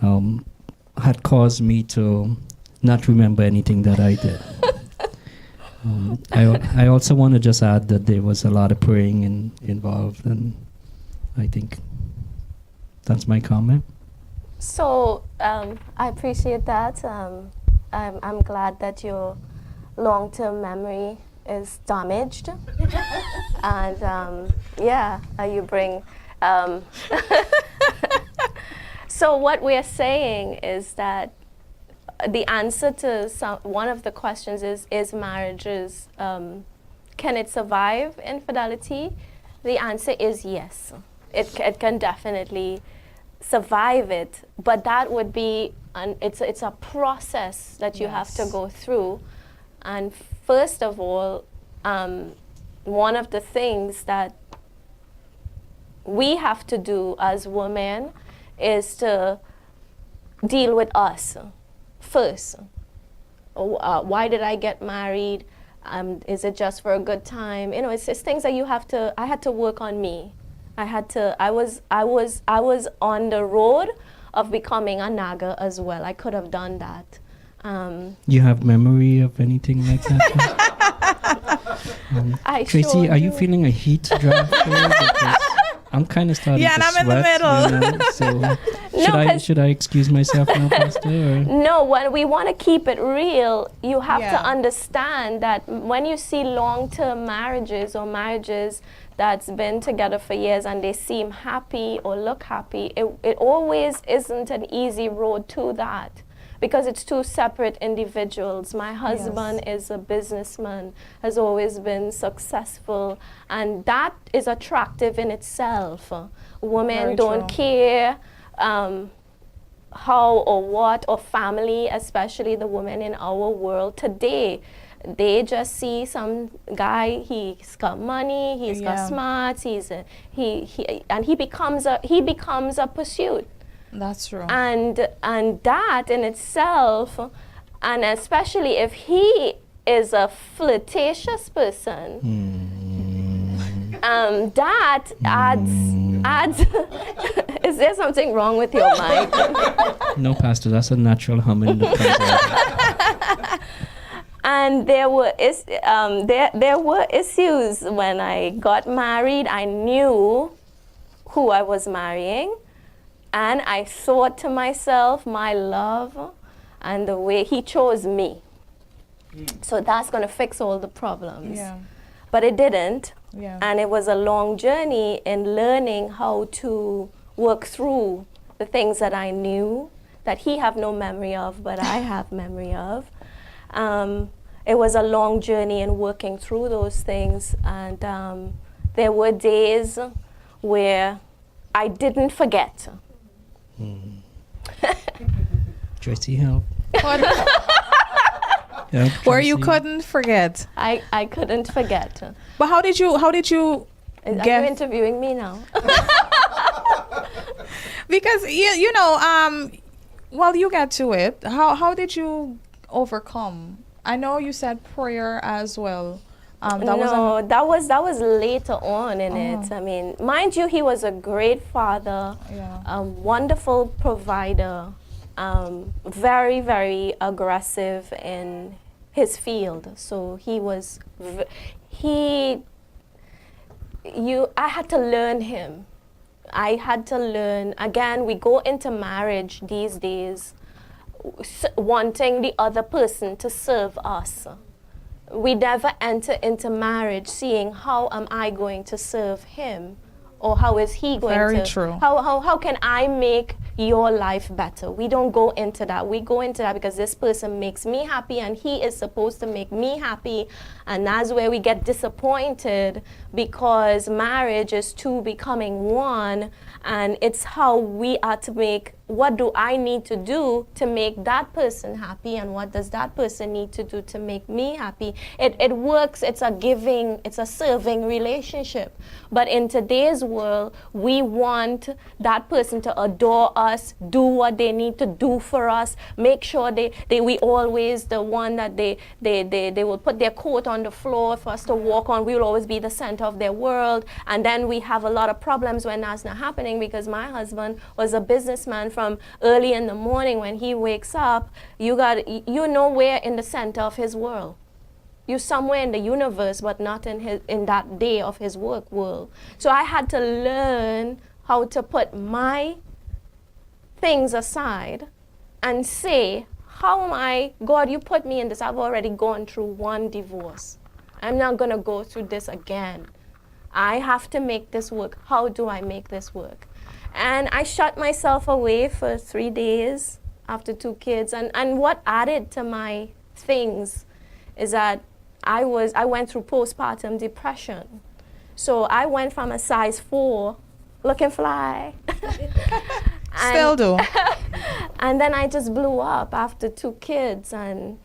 had caused me to not remember anything that I did. I also want to just add that there was a lot of praying involved, and I think that's my comment. So I appreciate that. I'm glad that your long-term memory is damaged, and you bring. So what we are saying is that the answer to one of the questions is marriages, can it survive infidelity? The answer is yes. It can definitely survive it, but that would be it's a process that you have to go through. And first of all, one of the things that we have to do as women is to deal with us first. Why did I get married? Is it just for a good time? You know, it's things that I had to work on me. I was on the road of becoming a naga as well. I could have done that. You have memory of anything like that? Tracy, sure are you do. feeling a heat draft here? Because I'm kind of starting Yeah, to and I'm sweat. in the middle. You know, so No, should I excuse myself now, Pastor? Or? No, when we want to keep it real, you have Yeah. to understand that when you see long-term marriages or marriages that's been together for years and they seem happy or look happy, it always isn't an easy road to that, because it's two separate individuals. My husband is a businessman, has always been successful, and that is attractive in itself. Women Very don't true. care how or what, or family, especially the women in our world today. They just see some guy, he's got money, he's got Yeah. smarts, he becomes a pursuit. That's true. And that in itself, and especially if he is a flirtatious person, that adds is there something wrong with your mic? No, Pastor, that's a natural humming that comes out. And there were issues when I got married. I knew who I was marrying, and I thought to myself, my love, and the way he chose me. So that's going to fix all the problems. Yeah. But it didn't. Yeah. And it was a long journey in learning how to work through the things that I knew that he have no memory of, but I have memory of. It was a long journey in working through those things, and there were days where I didn't forget. Tracy, help. What- Help, Where you Tracy. couldn't forget. I couldn't forget. But how did you Are get? you interviewing me now? Because you know, well, you get to it. How did you overcome? I know you said prayer as well. That was later on in it. I mean, mind you, he was a great father, Yeah. a wonderful provider, very, very aggressive in his field. So he was, I had to learn him. I had to learn, again, we go into marriage these days wanting the other person to serve us. We never enter into marriage seeing how am I going to serve him, or how is he going Very to true. How can I make your life better? We don't go into that. We go into that because this person makes me happy and he is supposed to make me happy, and that's where we get disappointed, because marriage is two becoming one, and it's how we are to make, what do I need to do to make that person happy, and what does that person need to do to make me happy? It works. It's a giving, it's a serving relationship. But in today's world, we want that person to adore us, do what they need to do for us, make sure we always the one that they will put their coat on the floor for us to walk on. We will always be the center of their world. And then we have a lot of problems when that's not happening, because my husband was a businessman from early in the morning. When he wakes up, you're nowhere in the center of his world. You're somewhere in the universe, but not in that day of his work world. So I had to learn how to put my things aside and say, how am I, God, you put me in this. I've already gone through one divorce. I'm not going to go through this again. I have to make this work. How do I make this work? And I shut myself away for 3 days after 2 kids. And what added to my things is that I went through postpartum depression. So I went from a size 4, looking fly. Still do. And then I just blew up after 2 kids, and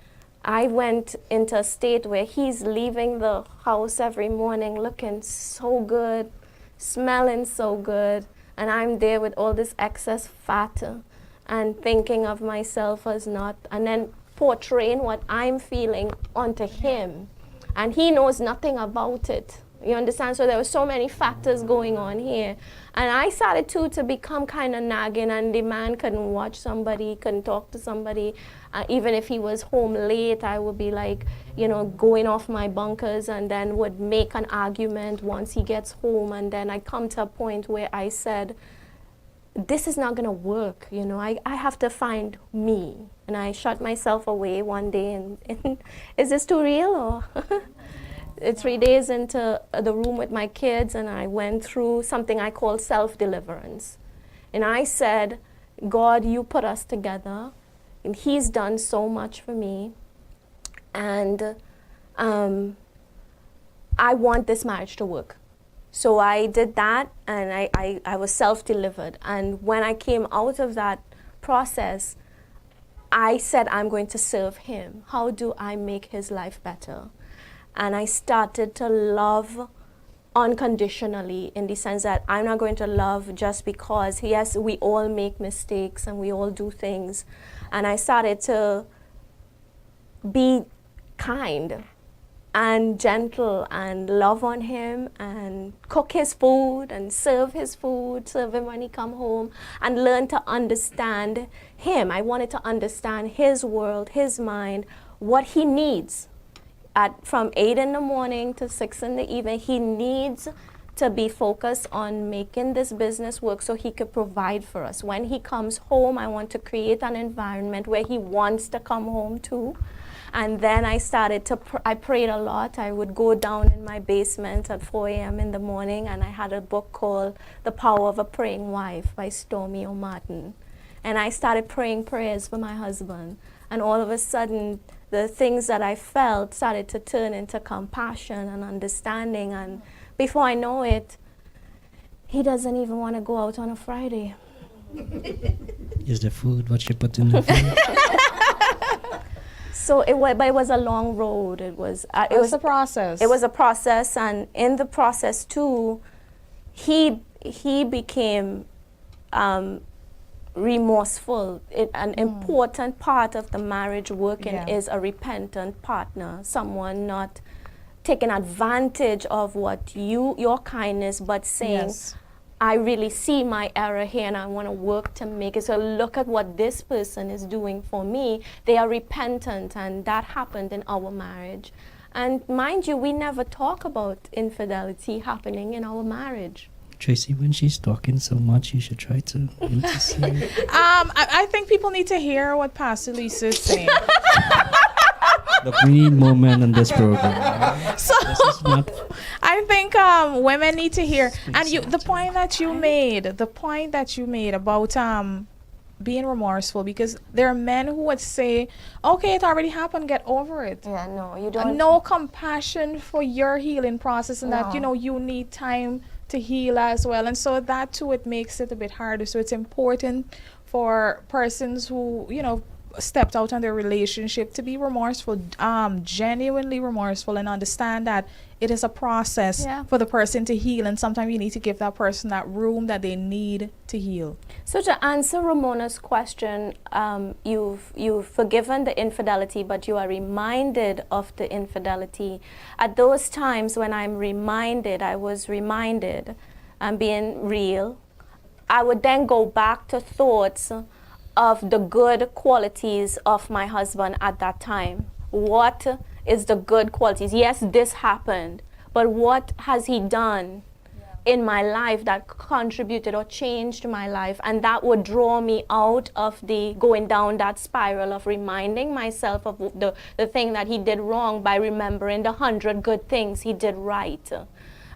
I went into a state where he's leaving the house every morning looking so good, smelling so good, and I'm there with all this excess fat and thinking of myself as not, and then portraying what I'm feeling onto him. And he knows nothing about it. You understand? So there were so many factors going on here. And I started to become kind of nagging, and the man couldn't watch somebody, couldn't talk to somebody. Even if he was home late, I would be like, you know, going off my bunkers, and then would make an argument once he gets home. And then I come to a point where I said, this is not going to work, you know, I have to find me. And I shut myself away one day, and is this too real? Or 3 days into the room with my kids, and I went through something I call self-deliverance. And I said, God, you put us together, and he's done so much for me, and I want this marriage to work. So I did that, and I was self-delivered. And when I came out of that process, I said, I'm going to serve him. How do I make his life better? And I started to love unconditionally, in the sense that I'm not going to love just because, yes, we all make mistakes and we all do things. And I started to be kind and gentle and love on him and cook his food and serve him when he come home, and learn to understand him. I wanted to understand his world, his mind, what he needs. From 8 in the morning to 6 in the evening, he needs to be focused on making this business work so he could provide for us. When he comes home, I want to create an environment where he wants to come home to. And then I started to, I prayed a lot. I would go down in my basement at 4 a.m. in the morning, and I had a book called The Power of a Praying Wife by Stormy O'Martin. And I started praying prayers for my husband. And all of a sudden, the things that I felt started to turn into compassion and understanding. And before I know it, he doesn't even want to go out on a Friday. Is the food what you put in the food? So it was a long road. It was a process. It was a process, and in the process too, he became remorseful. An important part of the marriage working is a repentant partner, someone not taking advantage of what your kindness, but saying, Yes. I really see my error here and I want to work to make it. So look at what this person is doing for me. They are repentant, and that happened in our marriage. And mind you, we never talk about infidelity happening in our marriage. Tracy, when she's talking so much, you should try to intercede. I think people need to hear what Pastor Lisa is saying. Look, we need more men on this program. So This is not I think women need to hear. And the point that you made about being remorseful, because there are men who would say, okay, it already happened, get over it. Yeah, no, you don't. No compassion for your healing process, and that, No. you know, you need time to heal as well. And so that too, it makes it a bit harder. So it's important for persons who, you know, stepped out on their relationship to be remorseful, genuinely remorseful, and understand that it is a process for the person to heal, and sometimes you need to give that person that room that they need to heal. So to answer Ramona's question, you've forgiven the infidelity, but you are reminded of the infidelity. At those times when I was reminded, I'm being real, I would then go back to thoughts of the good qualities of my husband at that time. What is the good qualities? Yes, this happened, but what has he done in my life that contributed or changed my life? And that would draw me out of the going down that spiral of reminding myself of the thing that he did wrong by remembering the 100 good things he did right.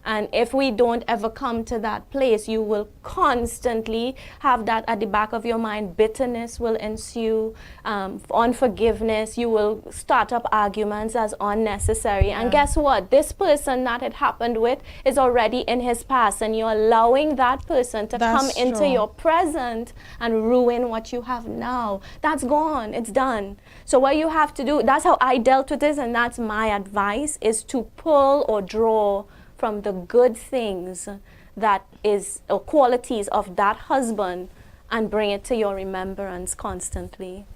And if we don't ever come to that place, you will constantly have that at the back of your mind. Bitterness will ensue, unforgiveness. You will start up arguments as unnecessary. And guess what? This person that it happened with is already in his past, and you're allowing that person to come into true. your present and ruin what you have now. That's gone. It's done. So what you have to do, that's how I dealt with this, and that's my advice, is to pull or draw from the good things that is, or qualities of that husband, and bring it to your remembrance constantly.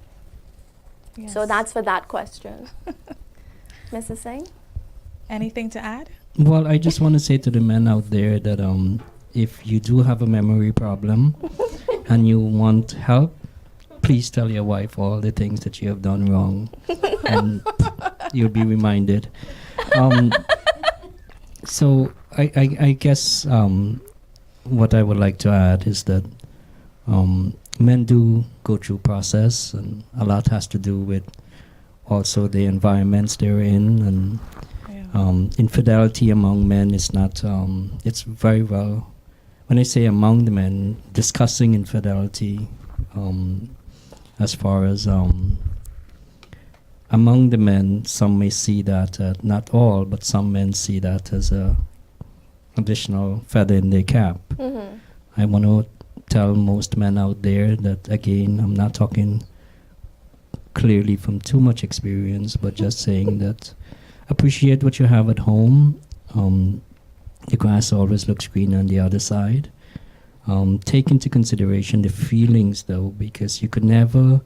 Yes. So that's for that question. Mrs. Singh? Anything to add? Well, I just want to say to the men out there that if you do have a memory problem and you want help, please tell your wife all the things that you have done wrong, and you'll be reminded. So I guess what I would like to add is that men do go through process, and a lot has to do with also the environments they're in, and infidelity among men is not, it's very well, when I say among the men, discussing infidelity as far as among the men, some may see that, not all, but some men see that as a additional feather in their cap. Mm-hmm. I want to tell most men out there that, again, I'm not talking clearly from too much experience, but just saying that appreciate what you have at home. The grass always looks greener on the other side. Take into consideration the feelings, though, because you could never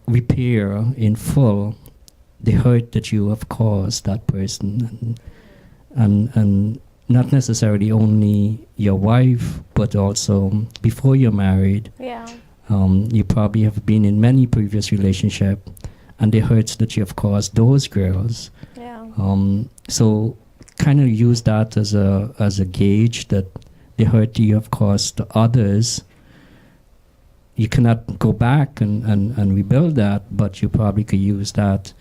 repair in full the hurt that you have caused that person, and not necessarily only your wife, but also before you're married. Yeah. You probably have been in many previous relationships, and the hurts that you have caused those girls. Yeah. So kind of use that as a gauge that the hurt you have caused to others, you cannot go back and rebuild that, but you probably could use that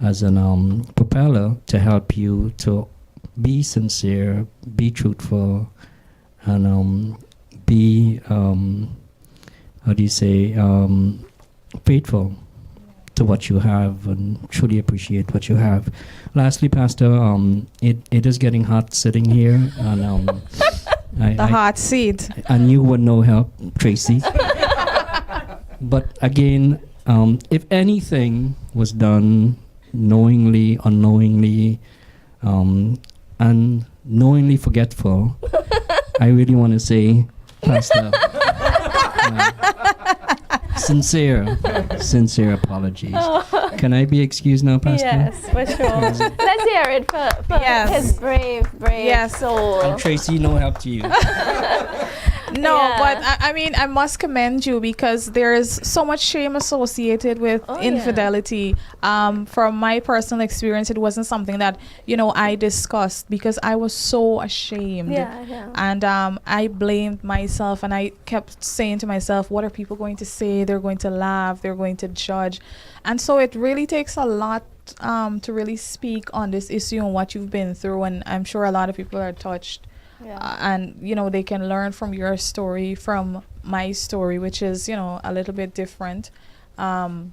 as an propeller to help you to be sincere, be truthful, and be, how do you say, faithful to what you have, and truly appreciate what you have. Lastly, Pastor, it is getting hot sitting here, and The hot seat. I knew with no help, Tracy. But again, if anything was done knowingly, unknowingly, and knowingly forgetful, I really want to say, Pastor, sincere apologies. Can I be excused now, Pastor? Yes, for sure. Let's hear it for his brave soul. And Tracy, no help to you. No, Yeah. but I mean, I must commend you, because there is so much shame associated with infidelity. From my personal experience, it wasn't something that, I discussed, because I was so ashamed. Yeah. And I blamed myself, and I kept saying to myself, what are people going to say? They're going to laugh, they're going to judge. And so it really takes a lot to really speak on this issue and what you've been through. And I'm sure a lot of people are touched. Yeah. And they can learn from your story, from my story, which is a little bit different on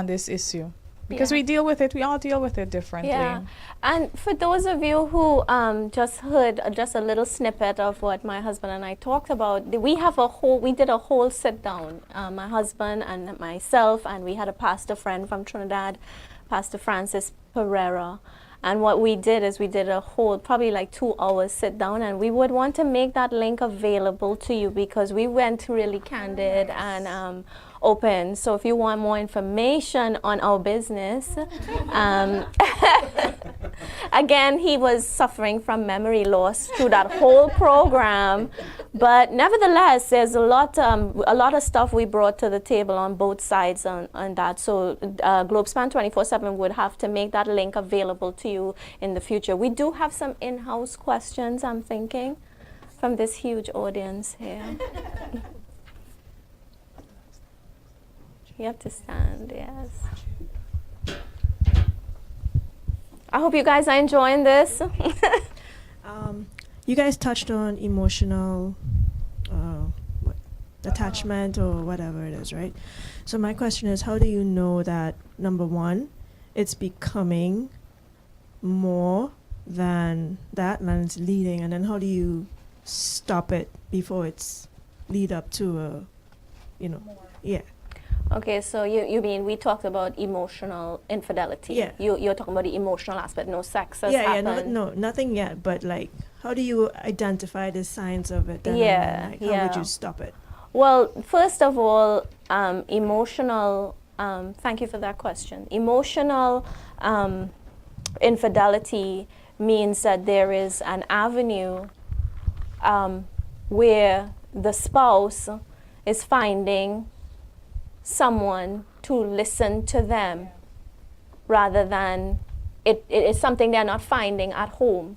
this issue, because we all deal with it differently. Yeah. And for those of you who just heard just a little snippet of what my husband and I talked about, we did a whole sit down, my husband and myself, and we had a pastor friend from Trinidad, Pastor Francis Pereira. And what we did is we did a whole, probably like 2 hours sit down, and we would want to make that link available to you, because we went really candid and open. So if you want more information on our business, again, he was suffering from memory loss through that whole program. But nevertheless, there's a lot of stuff we brought to the table on both sides on that. So GlobeSpan 24/7 would have to make that link available to you in the future. We do have some in-house questions, I'm thinking, from this huge audience here. You have to stand, yes. I hope you guys are enjoying this. You guys touched on emotional attachment or whatever it is, right? So my question is, how do you know that, number one, it's becoming more than that and it's leading, and then how do you stop it before it's lead up to a, yeah. Okay, so you mean we talked about emotional infidelity? Yeah. You're talking about the emotional aspect, no sex has Yeah, happened. no, nothing yet, but like, how do you identify the signs of it? Then, Yeah, and then, like, how would yeah. you stop it? Well, first of all, emotional, thank you for that question. Emotional infidelity means that there is an avenue where the spouse is finding someone to listen to them rather than it is something they're not finding at home.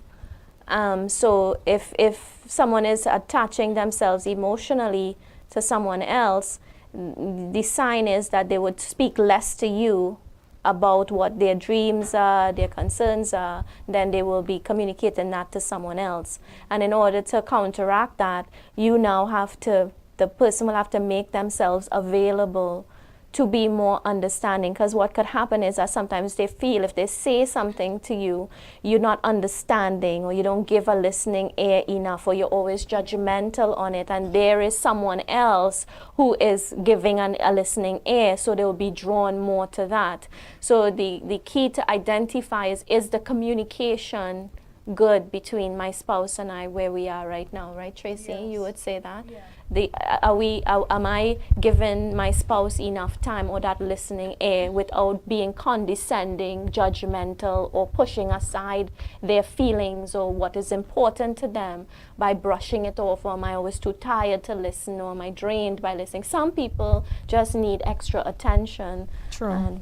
So if someone is attaching themselves emotionally to someone else, the sign is that they would speak less to you about what their dreams are, their concerns are, then they will be communicating that to someone else. And in order to counteract that, the person will have to make themselves available to be more understanding, because what could happen is that sometimes they feel if they say something to you, you're not understanding, or you don't give a listening ear enough, or you're always judgmental on it, and there is someone else who is giving a listening ear, so they will be drawn more to that. So the key to identify is the communication good between my spouse and I where we are right now, right, Tracy? Yes. You would say that? Yeah. Am I giving my spouse enough time or that listening ear without being condescending, judgmental, or pushing aside their feelings or what is important to them by brushing it off? Or am I always too tired to listen, or am I drained by listening? Some people just need extra attention. True.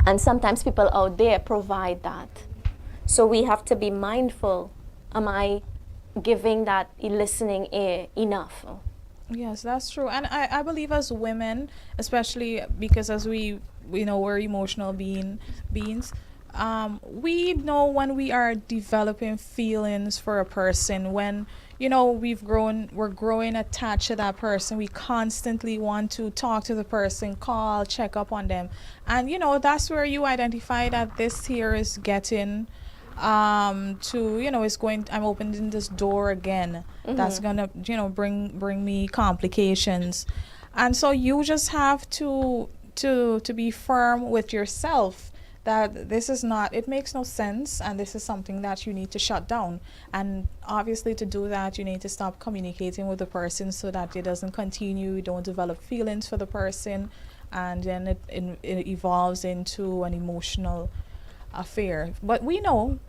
And sometimes people out there provide that. So we have to be mindful. Am I giving that listening ear enough? Yes, that's true. And I believe as women, especially because as we're emotional beings, we know when we are developing feelings for a person, when, we're growing attached to that person. We constantly want to talk to the person, call, check up on them. And, that's where you identify that this here is getting I'm opening this door again. Mm-hmm. That's gonna bring me complications. And so you just have to be firm with yourself that this is not, it makes no sense, and this is something that you need to shut down. And obviously to do that, you need to stop communicating with the person so that it doesn't continue, you don't develop feelings for the person, and then it evolves into an emotional affair. But we know.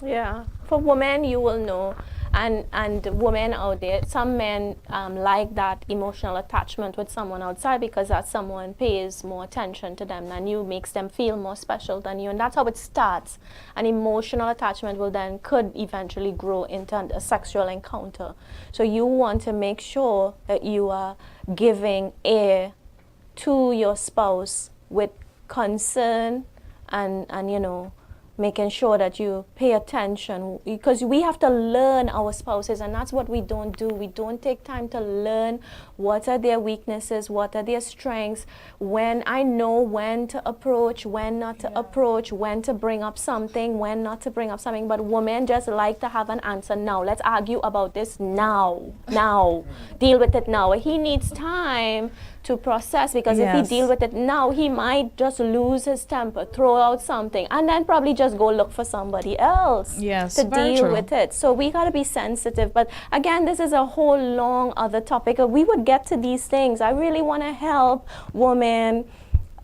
Yeah, for women you will know, and women out there, some men like that emotional attachment with someone outside because that someone pays more attention to them than you, makes them feel more special than you, and that's how it starts. An emotional attachment could eventually grow into a sexual encounter. So you want to make sure that you are giving ear to your spouse with concern and making sure that you pay attention, because we have to learn our spouses, and that's what we don't do. We don't take time to learn what are their weaknesses, what are their strengths. When I know when to approach, when not to approach, when to bring up something, when not to bring up something. But women just like to have an answer now. Let's argue about this now. Deal with it now. He needs time to process, because if he deal with it now, he might just lose his temper, throw out something, and then probably just go look for somebody else to deal with it. So we got to be sensitive. But again, this is a whole long other topic. We would get to these things. I really want to help women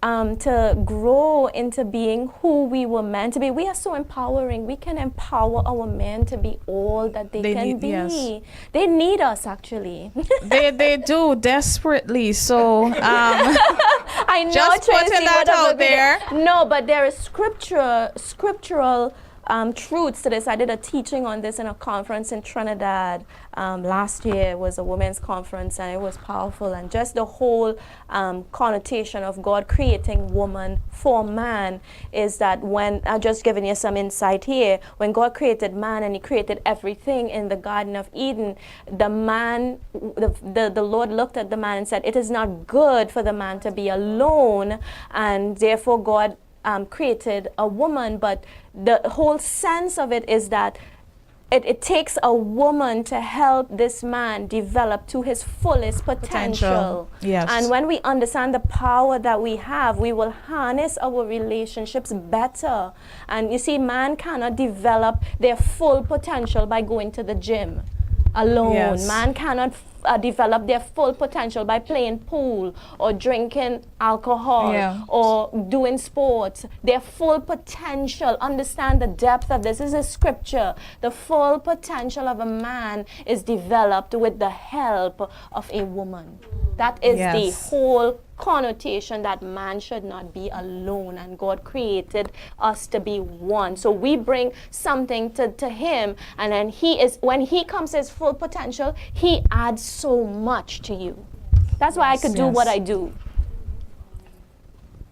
to grow into being who we were meant to be. We are so empowering. We can empower our men to be all that they can be. Yes. They need us, actually. they do desperately. So I know, just Tracy, putting that out there. No, but there is scriptural truths to this. I did a teaching on this in a conference in Trinidad last year. It was a women's conference, and it was powerful. And just the whole connotation of God creating woman for man is that when, I'm just giving you some insight here, when God created man and he created everything in the Garden of Eden, the man, the Lord looked at the man and said, it is not good for the man to be alone, and therefore God created a woman. But the whole sense of it is that it takes a woman to help this man develop to his fullest potential. Yes. And when we understand the power that we have, we will harness our relationships better. And you see, man cannot develop their full potential by going to the gym alone. Yes. Man cannot develop their full potential by playing pool or drinking alcohol or doing sports. Their full potential, understand the depth of this. This is a scripture. The full potential of a man is developed with the help of a woman. That is the whole connotation, that man should not be alone, and God created us to be one. So we bring something to him, and then when he comes to his full potential, he adds so much to you. That's why I could do what I do.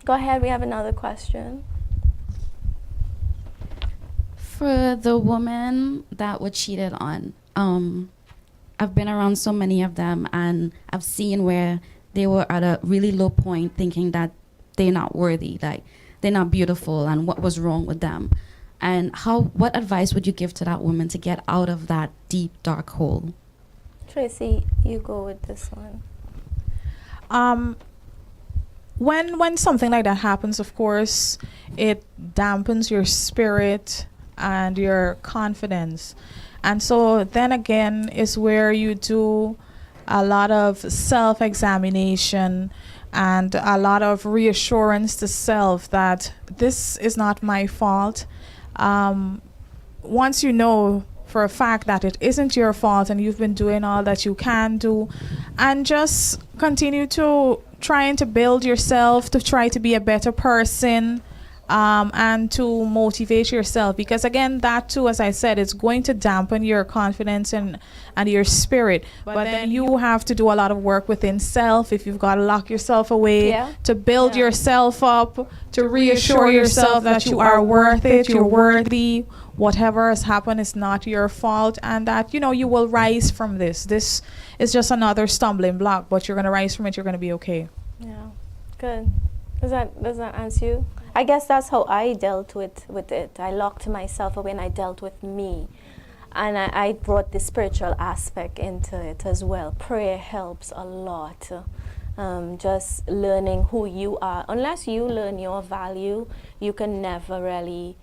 Go ahead, we have another question. For the women that were cheated on, I've been around so many of them, and I've seen where they were at a really low point, thinking that they're not worthy, like they're not beautiful, and what was wrong with them. And what advice would you give to that woman to get out of that deep, dark hole? Tracy, you go with this one. When something like that happens, of course, it dampens your spirit and your confidence. And so then again is where you do a lot of self-examination and a lot of reassurance to self that this is not my fault. Once you know for a fact that it isn't your fault and you've been doing all that you can do, and just continue to trying to build yourself, to try to be a better person, and to motivate yourself, because again, that too, as I said, it's going to dampen your confidence and your spirit. But then you have to do a lot of work within self. If you've got to lock yourself away, to build yourself up, to reassure yourself that you are worth it, you're worthy, whatever has happened is not your fault, and that you will rise from this. This is just another stumbling block, but you're going to rise from it. You're going to be okay. Yeah, good. Does that answer you? I guess that's how I dealt with it. I locked myself away and I dealt with me. And I brought the spiritual aspect into it as well. Prayer helps a lot. Just learning who you are. Unless you learn your value, you can never really,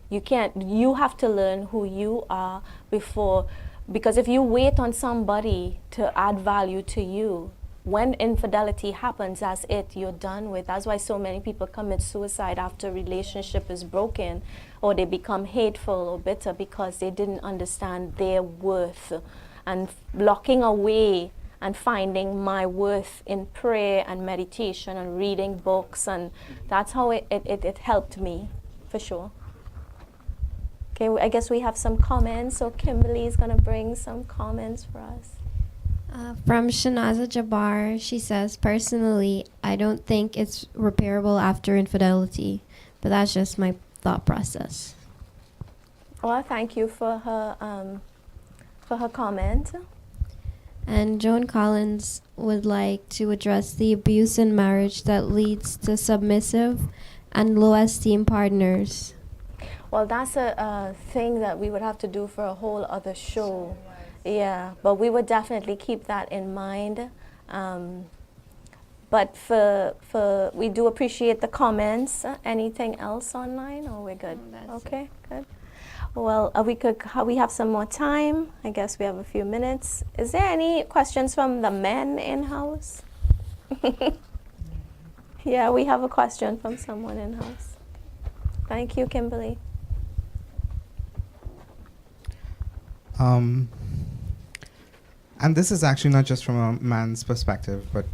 you have to learn who you are before, because if you wait on somebody to add value to you, when infidelity happens, that's it, you're done with. That's why so many people commit suicide after a relationship is broken, or they become hateful or bitter because they didn't understand their worth. And locking away and finding my worth in prayer and meditation and reading books, and that's how it helped me, for sure. Okay, I guess we have some comments, so Kimberly is going to bring some comments for us. From Shanaza Jabbar, she says, personally, I don't think it's repairable after infidelity, but that's just my thought process. Well, thank you for her comment. And Joan Collins would like to address the abuse in marriage that leads to submissive and low esteem partners. Well, that's a thing that we would have to do for a whole other show. Yeah, but we would definitely keep that in mind. But we do appreciate the comments. Anything else online, or we're good? Okay, good. Well, we have some more time. I guess we have a few minutes. Is there any questions from the men in house? Yeah, we have a question from someone in house. Thank you, Kimberly. And this is actually not just from a man's perspective, but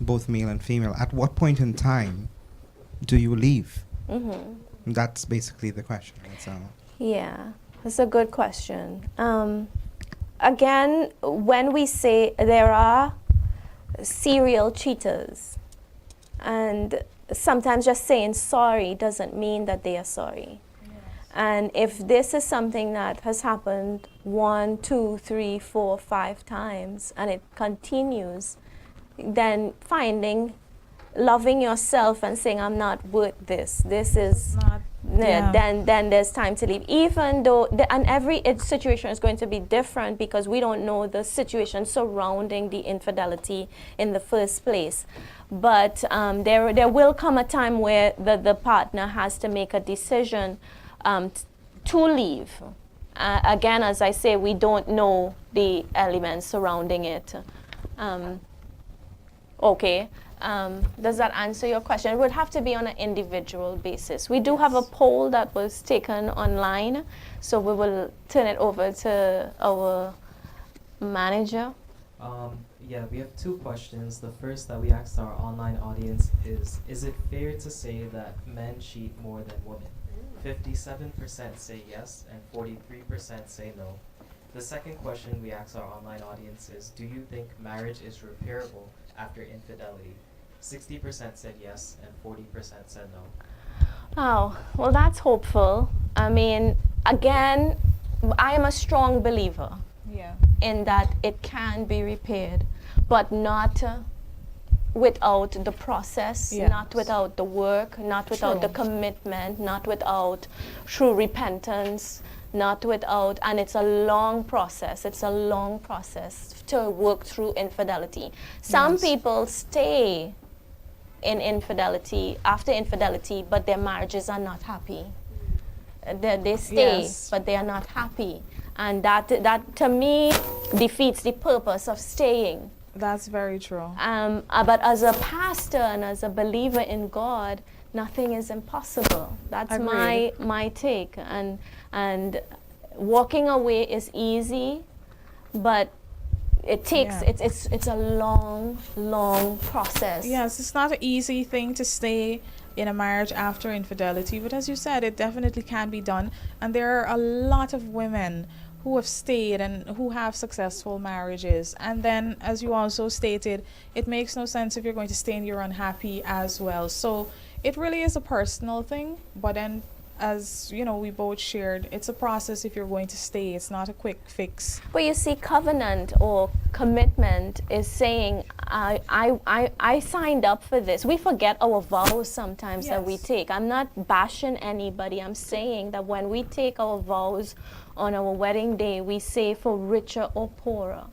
both male and female. At what point in time do you leave? Mm-hmm. That's basically the question. So Yeah, that's a good question. Again, when we say there are serial cheaters, and sometimes just saying sorry doesn't mean that they are sorry. And if this is something that has happened 1, 2, 3, 4, 5 times and it continues, then loving yourself and saying, I'm not worth this. This is Not, yeah. then there's time to leave. Even though every situation is going to be different because we don't know the situation surrounding the infidelity in the first place. But there will come a time where the partner has to make a decision to leave. Again, as I say, we don't know the elements surrounding it. Okay. Does that answer your question? It would have to be on an individual basis. We do have a poll that was taken online, so we will turn it over to our manager. Yeah, we have 2 questions. The first that we asked our online audience is it fair to say that men cheat more than women? 57% say yes and 43% say no. The second question we asked our online audience is, do you think marriage is repairable after infidelity? 60% said yes and 40% said no. Oh, well, that's hopeful. I mean, again, I am a strong believer in that it can be repaired, but not without the process, Yes. not without the work, not without the commitment, not without true repentance, not without, and it's a long process. It's a long process to work through infidelity. Some Yes. people stay in infidelity, after infidelity, but their marriages are not happy. They stay, Yes. but they are not happy. And that to me defeats the purpose of staying. That's very true. But as a pastor and as a believer in God, nothing is impossible. That's Agreed. my take. And walking away is easy, but it takes it's a long process. Yes, it's not an easy thing to stay in a marriage after infidelity, but as you said, it definitely can be done. And there are a lot of women who have stayed and who have successful marriages. And then, as you also stated, it makes no sense if you're going to stay and you're unhappy as well. So it really is a personal thing, but then, as you know, we both shared, it's a process if you're going to stay. It's not a quick fix. But you see, covenant or commitment is saying, I signed up for this. We forget our vows sometimes that we Yes. take. I'm not bashing anybody. I'm saying that when we take our vows on our wedding day, we say for richer or poorer,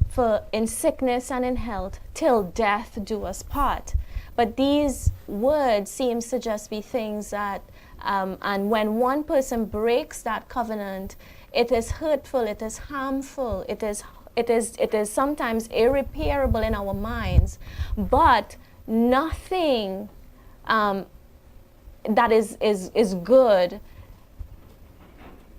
for in sickness and in health, till death do us part. But these words seems to just be things that and when one person breaks that covenant, it is hurtful, it is harmful, it is sometimes irreparable in our minds. But nothing that is good,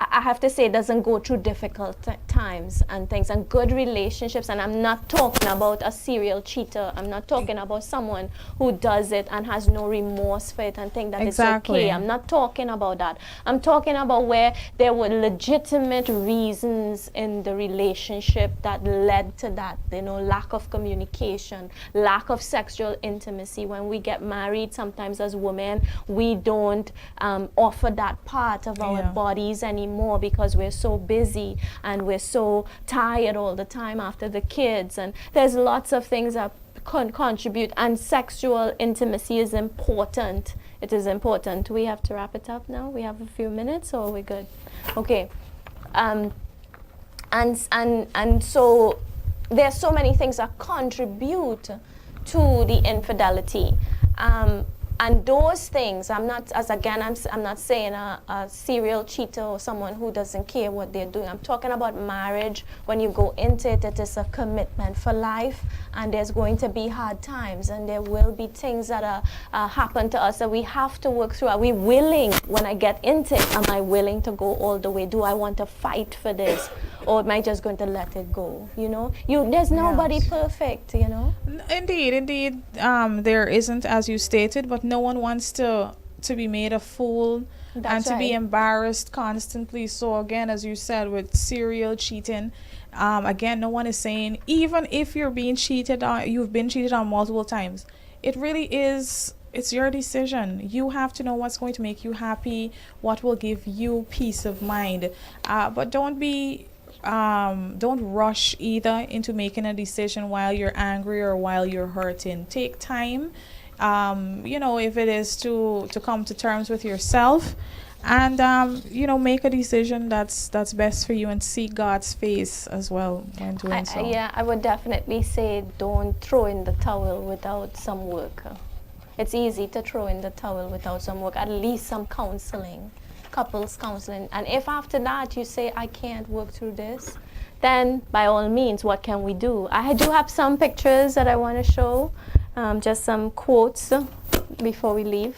I have to say, doesn't go through difficult times and things and good relationships. And I'm not talking about a serial cheater. I'm not talking about someone who does it and has no remorse for it and think that Exactly. it's okay. I'm not talking about that. I'm talking about where there were legitimate reasons in the relationship that led to that. Lack of communication, lack of sexual intimacy. When we get married, sometimes as women, we don't offer that part of our bodies anymore because we're so busy and we're so tired all the time after the kids, and there's lots of things that contribute, and sexual intimacy is important. It is important. We have to wrap it up now. We have a few minutes, or we're good? Okay. And so there's so many things that contribute to the infidelity. And those things, I'm not saying a serial cheater or someone who doesn't care what they're doing. I'm talking about marriage. When you go into it, it is a commitment for life, and there's going to be hard times, and there will be things that happen to us that we have to work through. Are we willing, when I get into it, am I willing to go all the way? Do I want to fight for this? Or am I just going to let it go? There's nobody perfect, Indeed. There isn't, as you stated, but no one wants to to be made a fool and to be embarrassed constantly. So again, as you said, with serial cheating, again, no one is saying, even if you've been cheated on multiple times, it really is, it's your decision. You have to know what's going to make you happy, what will give you peace of mind. But don't rush either into making a decision while you're angry or while you're hurting. Take time, if it is to come to terms with yourself, and make a decision that's best for you, and seek God's face as well when doing so. I would definitely say don't throw in the towel without some work. It's easy to throw in the towel without some work, at least some counseling, couples counseling. And if after that you say, I can't work through this, then by all means, what can we do? I do have some pictures that I want to show, just some quotes before we leave.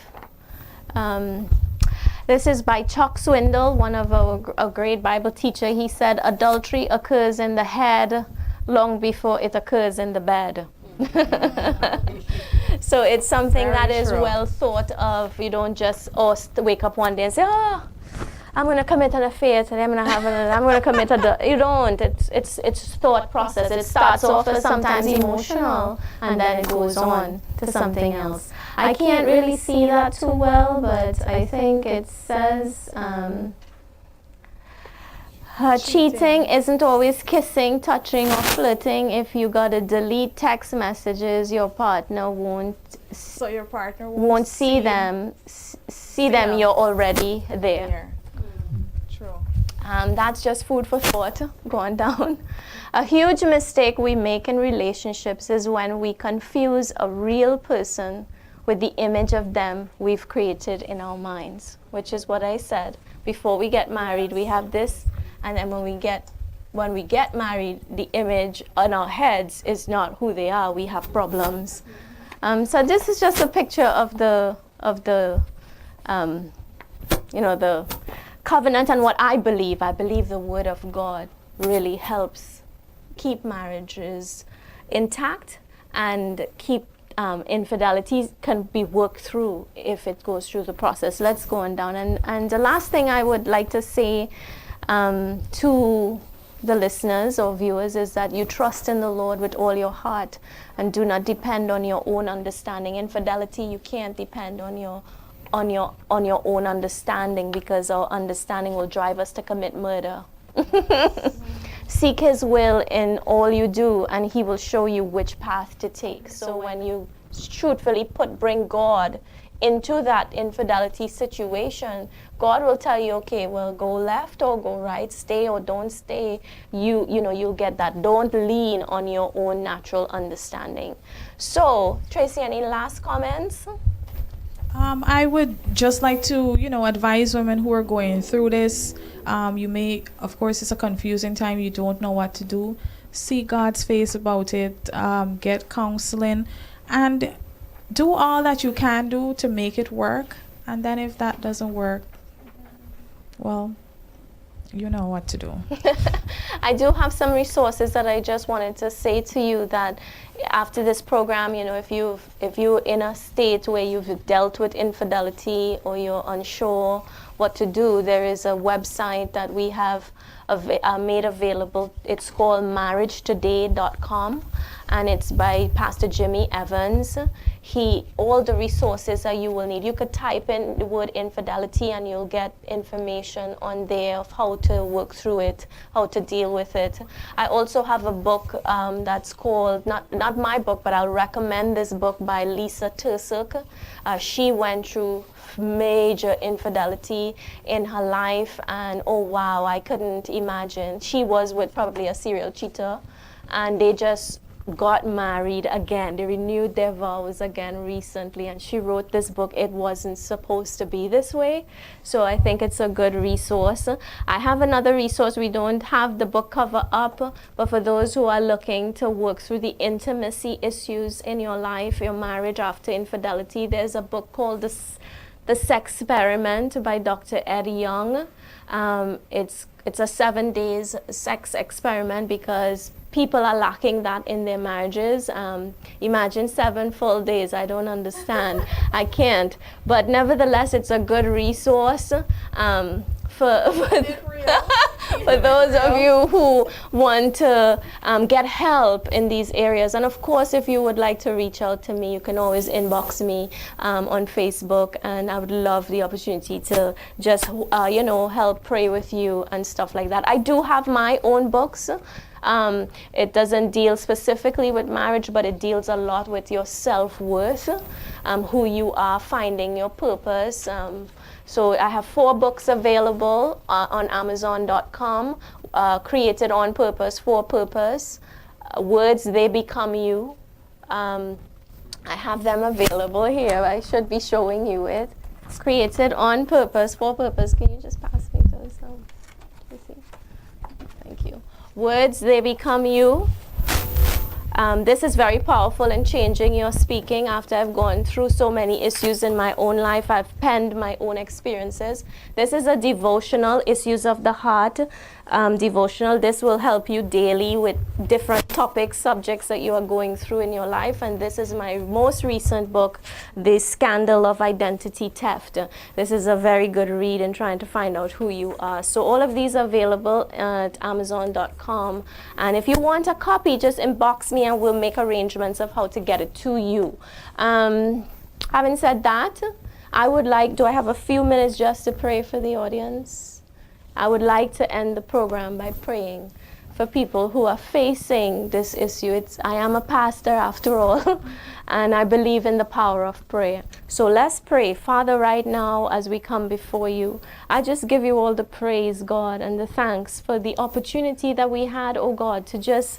This is by Chuck Swindoll, one of a great Bible teacher. He said, adultery occurs in the head long before it occurs in the bed. So it's something Very that is true. well thought of. You don't just wake up one day and say, I'm going to commit an affair today. I'm going to commit you don't. It's thought process. It starts off as sometimes emotional, and then it goes on to something else. I can't really see that too well, but I think it says cheating isn't always kissing, touching, or flirting. If you gotta delete text messages, your partner won't see them. See them. You're already there. True. That's just food for thought going down. A huge mistake we make in relationships is when we confuse a real person with the image of them we've created in our minds, which is what I said. Before we get married, we have this, and then when we get married, the image on our heads is not who they are. We have problems. So this is just a picture of the covenant and what I believe. I believe the Word of God really helps keep marriages intact, and keep infidelity can be worked through if it goes through the process. Let's go on down. And the last thing I would like to say to the listeners or viewers is that you trust in the Lord with all your heart and do not depend on your own understanding. Infidelity, you can't depend on your own understanding, because our understanding will drive us to commit murder. Seek His will in all you do, and He will show you which path to take. So when you truthfully bring God into that infidelity situation, God will tell you, okay, well, go left or go right, stay or don't stay. You'll get that. Don't lean on your own natural understanding. So, Tracy, any last comments? I would just like to, advise women who are going through this. Of course, it's a confusing time. You don't know what to do. See God's face about it. Get counseling, and do all that you can do to make it work. And then if that doesn't work, well, you know what to do. I do have some resources that I just wanted to say to you, that after this program, if you're in a state where you've dealt with infidelity or you're unsure what to do, there is a website that we have made available. It's called marriagetoday.com, and it's by Pastor Jimmy Evans. All the resources that you will need. You could type in the word infidelity and you'll get information on there of how to work through it, how to deal with it. I also have a book that's called, not my book, but I'll recommend this book by Lisa Tursuk. She went through major infidelity in her life, and oh wow, I couldn't imagine. She was with probably a serial cheater, and they just got married again. They renewed their vows again recently, and she wrote this book, It Wasn't Supposed to Be This Way. So I think it's a good resource. I have another resource. We don't have the book cover up, but for those who are looking to work through the intimacy issues in your life, your marriage after infidelity, there's a book called The Sex Experiment by Dr. Ed Young. It's a 7 days sex experiment, because people are lacking that in their marriages. Imagine 7 full days. I don't understand. I can't. But nevertheless, it's a good resource for for those of you who want to get help in these areas. And of course, if you would like to reach out to me, you can always inbox me on Facebook, and I would love the opportunity to just help pray with you and stuff like that. I do have my own books. It doesn't deal specifically with marriage, but it deals a lot with your self-worth, who you are, finding your purpose. So I have 4 books available on Amazon.com, Created on Purpose, for Purpose, Words, They Become You. I have them available here. I should be showing you it. It's Created on Purpose, for Purpose. Can you just pass me those? Let's see. Thank you. Words, They Become You. This is very powerful in changing your speaking. After I've gone through so many issues in my own life, I've penned my own experiences. This is a devotional, Issues of the Heart devotional. This will help you daily with different topics, subjects that you are going through in your life. And this is my most recent book, The Scandal of Identity Theft. This is a very good read in trying to find out who you are. So all of these are available at Amazon.com. And if you want a copy, just inbox me and we'll make arrangements of how to get it to you. Having said that, do I have a few minutes just to pray for the audience? I would like to end the program by praying for people who are facing this issue. I am a pastor after all, and I believe in the power of prayer. So let's pray. Father, right now as we come before you, I just give you all the praise, God, and the thanks for the opportunity that we had, oh God, to just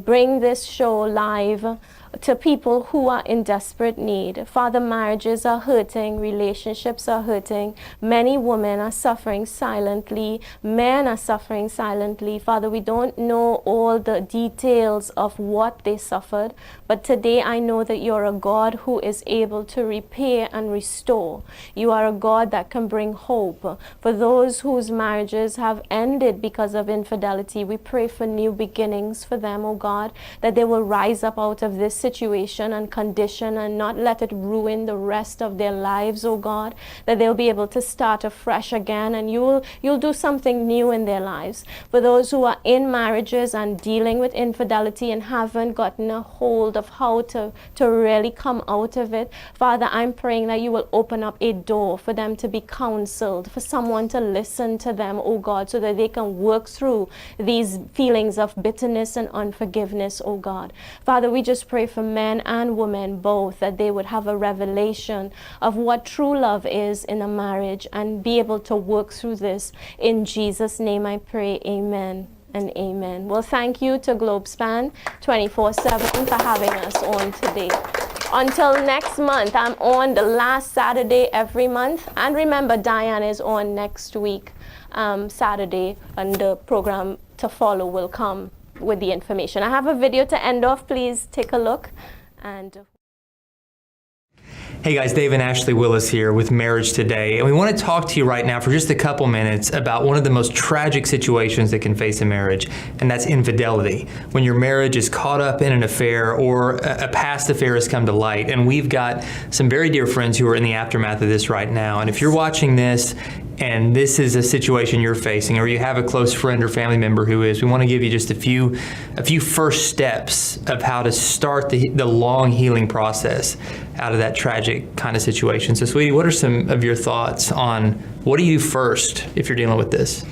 bring this show live to people who are in desperate need. Father, marriages are hurting, relationships are hurting. Many women are suffering silently, men are suffering silently. Father, we don't know all the details of what they suffered, but today I know that you're a God who is able to repair and restore. You are a God that can bring hope. For those whose marriages have ended because of infidelity, we pray for new beginnings for them, oh God, that they will rise up out of this situation and condition and not let it ruin the rest of their lives, oh God, that they'll be able to start afresh again, and you'll do something new in their lives. For those who are in marriages and dealing with infidelity and haven't gotten a hold of how to really come out of it, Father, I'm praying that you will open up a door for them to be counseled, for someone to listen to them, oh God, so that they can work through these feelings of bitterness and unforgiveness, oh God. Father, we just pray for men and women both, that they would have a revelation of what true love is in a marriage and be able to work through this. In Jesus' name I pray, amen and amen. Well, thank you to Globespan 24/7 for having us on today. Until next month, I'm on the last Saturday every month. And remember, Diane is on next week, Saturday, and the program to follow will come with the information. I have a video to end off. Please take a look. Hey guys, Dave and Ashley Willis here with Marriage Today, and we want to talk to you right now for just a couple minutes about one of the most tragic situations that can face a marriage, and that's infidelity. When your marriage is caught up in an affair or a past affair has come to light, and we've got some very dear friends who are in the aftermath of this right now. And if you're watching this and this is a situation you're facing, or you have a close friend or family member who is, we want to give you just a few first steps of how to start the long healing process out of that tragic kind of situation. So, sweetie, what are some of your thoughts on what do you do first if you're dealing with this?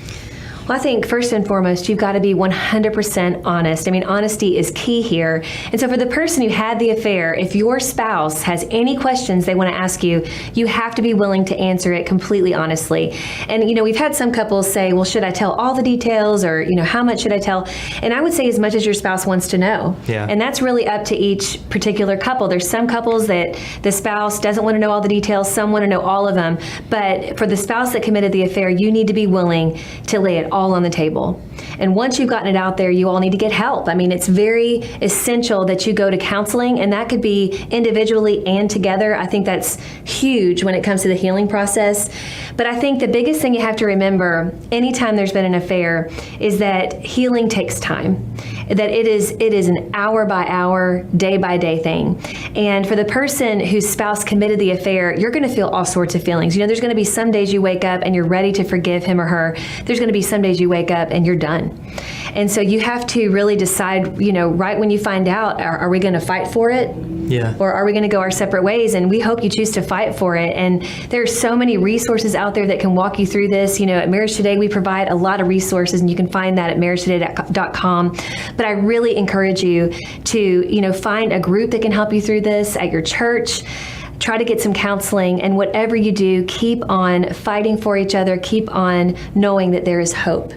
Well, I think first and foremost, you've got to be 100% honest. I mean, honesty is key here. And so for the person who had the affair, if your spouse has any questions they want to ask you, you have to be willing to answer it completely honestly. And, we've had some couples say, well, should I tell all the details, or, how much should I tell? And I would say as much as your spouse wants to know. Yeah. And that's really up to each particular couple. There's some couples that the spouse doesn't want to know all the details. Some want to know all of them. But for the spouse that committed the affair, you need to be willing to lay it all all on the table. And once you've gotten it out there, you all need to get help. I mean, it's very essential that you go to counseling, and that could be individually and together. I think that's huge when it comes to the healing process. But I think the biggest thing you have to remember anytime there's been an affair is that healing takes time, that it is an hour by hour, day by day thing. And for the person whose spouse committed the affair, you're going to feel all sorts of feelings. You know, there's going to be some days you wake up and you're ready to forgive him or her. There's going to be some days you wake up and you're done. And so you have to really decide, you know, right when you find out, are we going to fight for it? Yeah. Or are we going to go our separate ways? And we hope you choose to fight for it. And there are so many resources out there that can walk you through this. You know, at Marriage Today, we provide a lot of resources, and you can find that at marriagetoday.com. But I really encourage you to, you know, find a group that can help you through this at your church. Try to get some counseling, and whatever you do, keep on fighting for each other. Keep on knowing that there is hope.